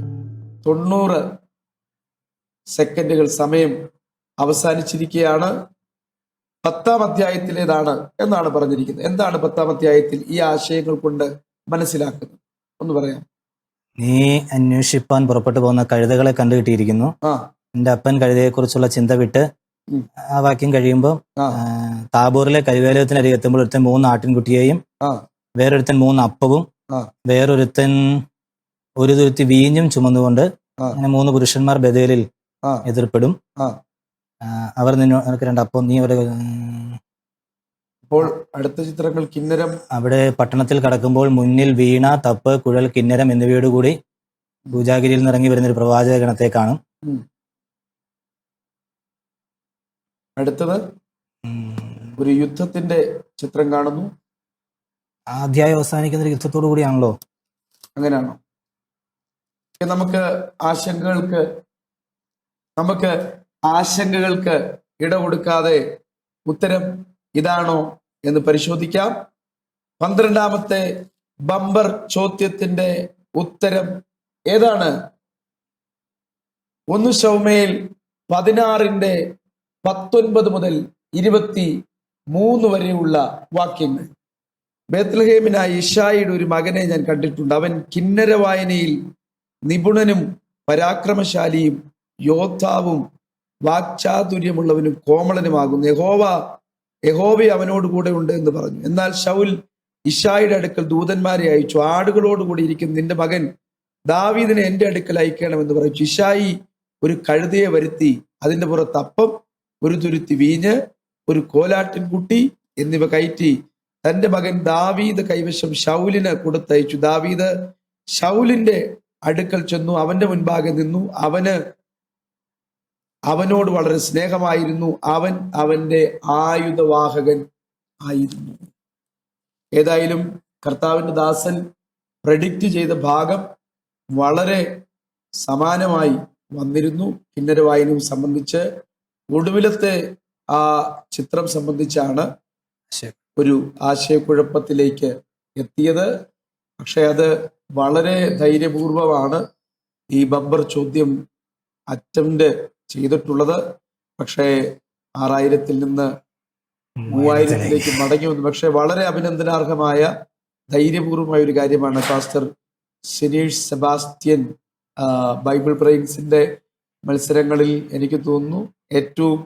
90 സെക്കൻഡുകൾ സമയം അവസാനിച്ചിരിക്കുകയാണ്. 10-ാം അധ്യായത്തിലേതാണ് എന്നാണ് പറഞ്ഞിരിക്കുന്നത്. എന്താണ് 10-ാം അധ്യായത്തിൽ ഈ ആശയങ്ങൾ കൊണ്ട് മനസ്സിലാക്കുന്നത്? ഒന്ന് പറയാം. നീ അന്വേഷിപ്പാൻ പുറപ്പെട്ടു പോകുന്ന കഴുതകളെ കണ്ടുകിട്ടിയിരിക്കുന്നു. എന്റെ അപ്പൻ കഴുതയെക്കുറിച്ചുള്ള ചിന്ത വിട്ട് ആ വാക്യം കഴിയുമ്പോൾ താബോറിലെ കരിവേലയത്തിനരികെ എത്തുമ്പോൾ ഒരുത്തൻ 3 ആട്ടിൻകുട്ടിയെയും വേറൊരുത്തൻ 3 അപ്പവും വേറൊരുത്തൻ ഒരു തുരുത്തി വീഞ്ഞും ചുമന്നുകൊണ്ട് അങ്ങനെ 3 പുരുഷന്മാർ ബഥേലിൽ എതിർപ്പെടും. അവർ നിനക്ക് 2 അപ്പം, നീ അവരെ. അപ്പോൾ അടുത്ത ചിത്രങ്ങൾ കിന്നരം. അവിടെ പട്ടണത്തിൽ കടക്കുമ്പോൾ മുന്നിൽ വീണ, തപ്പ്, കുഴൽ, കിന്നരം എന്നിവയോടുകൂടി പൂജാഗിരിയിൽ നിന്ന് ഇറങ്ങി വരുന്ന ഒരു പ്രവാചക ഗണത്തെ കാണും. അടുത്തത് ഒരു യുദ്ധത്തിന്റെ ചിത്രം കാണുന്നു. ആ അധ്യായം അവസാനിക്കുന്ന ഒരു യുദ്ധത്തോടു കൂടിയാണല്ലോ. അങ്ങനെയാണോ? നമുക്ക് ആശങ്കകൾക്ക് ഇട കൊടുക്കാതെ ഉത്തരം ഇതാണോ എന്ന് പരിശോധിക്കാം. 12ാമത്തെ ബമ്പർ ചോദ്യത്തിന്റെ ഉത്തരം ഏതാണ്? 1 ശമൂവേൽ 16:19 മുതൽ 23 വരെയുള്ള വാക്യങ്ങൾ. ബേത്ലഹേമിനായ യിശായിയുടെ ഒരു മകനെ ഞാൻ കണ്ടിട്ടുണ്ട്. അവൻ കിന്നര വായനയിൽ നിപുണനും പരാക്രമശാലിയും യോദ്ധാവും വാക്ചാതുര്യമുള്ളവനും കോമളനുമാകുന്നു. യഹോവ അവനോട് കൂടെ ഉണ്ട് എന്ന് പറഞ്ഞു. എന്നാൽ ശൗൽ യിശായിയുടെ അടുക്കൽ ദൂതന്മാരെ അയച്ചു. ആടുകളോടുകൂടി ഇരിക്കുന്ന നിന്റെ മകൻ ദാവീദിനെ എന്റെ അടുക്കൽ അയക്കണമെന്ന് പറഞ്ഞു. യിശായി ഒരു കഴുതയെ വരുത്തി, അതിന്റെ പുറത്ത് അപ്പം, ഒരു തുരുത്തി വീഞ്ഞ്, ഒരു കോലാട്ടിൻകുട്ടി എന്നിവ കയറ്റി തന്റെ മകൻ ദാവീദ് കൈവശം ശൗലിന് കൊടുത്തയച്ചു. ദാവീദ് ശൗലിന്റെ അടുക്കൽ ചെന്നു, അവന്റെ മുൻപാകെ നിന്നു. അവനോട് വളരെ സ്നേഹമായിരുന്നു. അവൻ അവന്റെ ആയുധവാഹകൻ ആയിരുന്നു. ഏതായാലും കർത്താവിന്റെ ദാസൻ പ്രഡിക്റ്റ് ചെയ്ത ഭാഗം വളരെ സമാനമായി വന്നിരുന്നു. കിന്നര വായനയും സംബന്ധിച്ച് ഒടുവിലത്തെ ആ ചിത്രം സംബന്ധിച്ചാണ് ഒരു ആശയക്കുഴപ്പത്തിലേക്ക് എത്തിയത്. പക്ഷെ അത് വളരെ ധൈര്യപൂർവമാണ് ഈ ബമ്പർ ചോദ്യം അറ്റംപ്റ്റ് ചെയ്തിട്ടുള്ളത്. പക്ഷേ 6000-ൽ നിന്ന് 3000-ലേക്ക് മടങ്ങി വന്നു. പക്ഷെ വളരെ അഭിനന്ദനാർഹമായ ധൈര്യപൂർവമായ ഒരു കാര്യമാണ്. പാസ്റ്റർ സിനീഷ് സെബാസ്റ്റ്യൻ ബൈബിൾ ബ്രെയിൻസിന്റെ മത്സരങ്ങളിൽ എനിക്ക് തോന്നുന്നു ഏറ്റവും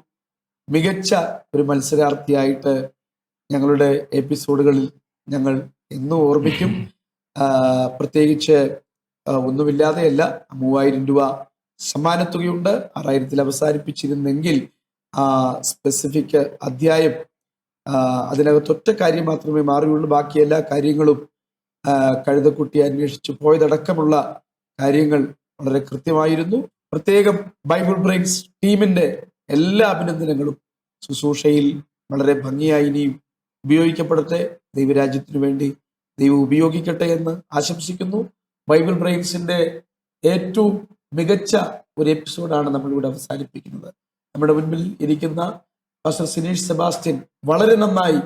മികച്ച ഒരു മത്സരാർത്ഥിയായിട്ട് ഞങ്ങളുടെ എപ്പിസോഡുകളിൽ ഞങ്ങൾ എന്നും ഓർമ്മിക്കും. പ്രത്യേകിച്ച് ഒന്നുമില്ലാതെയല്ല, 3000 രൂപ സമ്മാനത്തുകയുണ്ട്. 6000-ൽ അവസാനിപ്പിച്ചിരുന്നെങ്കിൽ സ്പെസിഫിക് അധ്യായം അതിനകത്തൊറ്റ കാര്യം മാത്രമേ മാറിയുള്ളൂ. ബാക്കി എല്ലാ കാര്യങ്ങളും കഴുതക്കുട്ടി അന്വേഷിച്ചു പോയതടക്കമുള്ള കാര്യങ്ങൾ വളരെ കൃത്യമായിരുന്നു. പ്രത്യേകം ബൈബിൾ ബ്രെയിൻസ് ടീമിന്റെ എല്ലാ അഭിനന്ദനങ്ങളും ശുശ്രൂഷയിൽ വളരെ ഭംഗിയായി ഇനിയും ഉപയോഗിക്കപ്പെടട്ടെ. ദൈവരാജ്യത്തിനു വേണ്ടി ദൈവം ഉപയോഗിക്കട്ടെ എന്ന് ആശംസിക്കുന്നു. ബൈബിൾ ബ്രെയിൻസിന്റെ ഏറ്റവും മികച്ച ഒരു എപ്പിസോഡാണ് നമ്മളിവിടെ അവസാനിപ്പിക്കുന്നത്. നമ്മുടെ മുൻപിൽ ഇരിക്കുന്ന പാസ്റ്റർ സിനീഷ് സെബാസ്റ്റ്യൻ വളരെ നന്നായി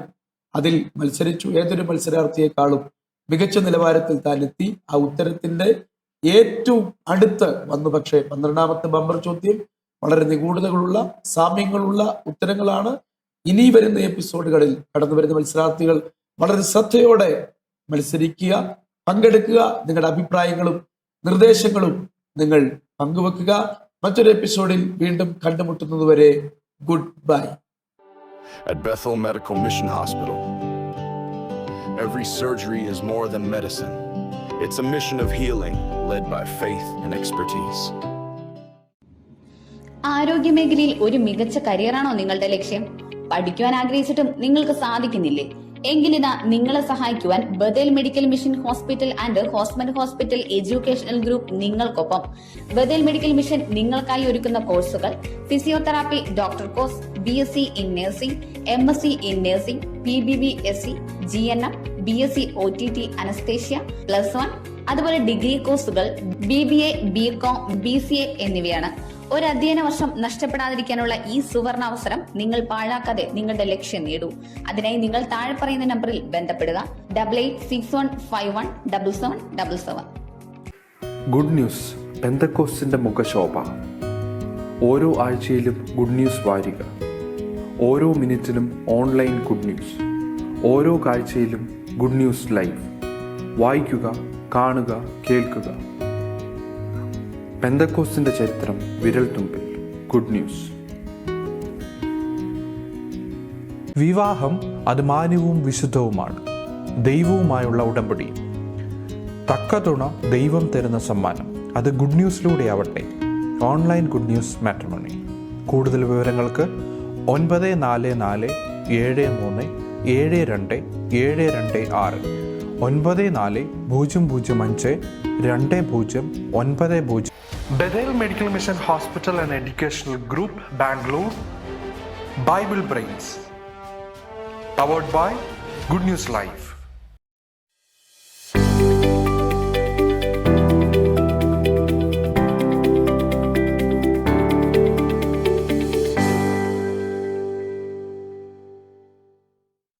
അതിൽ മത്സരിച്ചു. ഏതൊരു മത്സരാർത്ഥിയെക്കാളും മികച്ച നിലവാരത്തിൽ താൻ എത്തി. ആ ഉത്തരത്തിന്റെ ഏറ്റവും അടുത്ത് വന്നു. പക്ഷേ 12ാമത്തെ ബമ്പർ ചോദ്യം വളരെ നിഗൂഢതകളുള്ള സാമ്യങ്ങളുള്ള ഉത്തരങ്ങളാണ്. ഇനി വരുന്ന എപ്പിസോഡുകളിൽ കടന്നു വരുന്ന മത്സരാർത്ഥികൾ വളരെ ശ്രദ്ധയോടെ മത്സരിക്കുക, പങ്കെടുക്കുക. നിങ്ങളുടെ അഭിപ്രായങ്ങളും നിർദ്ദേശങ്ങളും നിങ്ങൾ പങ്കുവെക്കുക. മറ്റൊരു എപ്പിസോഡിൽ വീണ്ടും കണ്ടുമുട്ടുന്നതുവരെ good bye. At Bethel Medical Mission Hospital, every surgery is more than medicine. It's a mission of healing led by faith and expertise. ആരോഗ്യമേഖലയിൽ ഒരു മികച്ച കരിയറാണോ നിങ്ങളുടെ ലക്ഷ്യം? പഠിക്കുവാൻ ആഗ്രഹിച്ചിട്ടും നിങ്ങൾക്ക് സാധിക്കുന്നില്ലേ? എങ്കിലിതാ നിങ്ങളെ സഹായിക്കുവാൻ Bethel medical mission hospital and hospital educational group നിങ്ങൾക്കൊപ്പം. ബഥേൽ മെഡിക്കൽ മിഷൻ നിങ്ങൾക്കായി ഒരുക്കുന്ന കോഴ്സുകൾ: physiotherapy doctor course, BSc in nursing, MSc in nursing, PBBSc, GNM, BSc OTT anaesthesia +1, അതുപോലെ ഡിഗ്രി കോഴ്സുകൾ BBA, BCom, BCA എന്നിവയാണ്. ഒരു അധ്യയന വർഷം നഷ്ടപ്പെടാതിരിക്കാനുള്ള ഈ സുവർണ അവസരം നിങ്ങൾ പാഴാക്കാതെ നിങ്ങളുടെ ലക്ഷ്യം നേടൂ. അതിനായി നിങ്ങൾ താഴെ പറയുന്ന നമ്പറിൽ ബന്ധപ്പെടുക: 8861517777. ഗുഡ് ന്യൂസ് പെന്തക്കോസ്തിന്റെ മുഖശോഭ. ഓരോ ആഴ്ചയിലും ഗുഡ് ന്യൂസ് വാരിക, ഓരോ മിനിറ്റിനും ഓൺലൈൻ ഗുഡ് ന്യൂസ്, ഓരോ കാഴ്ചയിലും ഗുഡ് ന്യൂസ് ലൈവ്. വായിക്കുക, കാണുക, കേൾക്കുക. പെന്തക്കോസ്തിന്റെ ചരിത്രം വിരൽത്തുമ്പിൽ. Good news. വിവാഹം അത് മാന്യവും വിശുദ്ധവുമാണ്, ദൈവവുമായുള്ള ഉടമ്പടി. തക്ക തുണ ദൈവം തരുന്ന സമ്മാനം. അത് ഗുഡ് ന്യൂസിലൂടെ ആവട്ടെ. Online good news matrimony. കൂടുതൽ വിവരങ്ങൾക്ക് 9447372726 9400520990. Bethel Medical Mission Hospital and Educational Group, Bangalore. Bible Brains. Powered by Good News Live.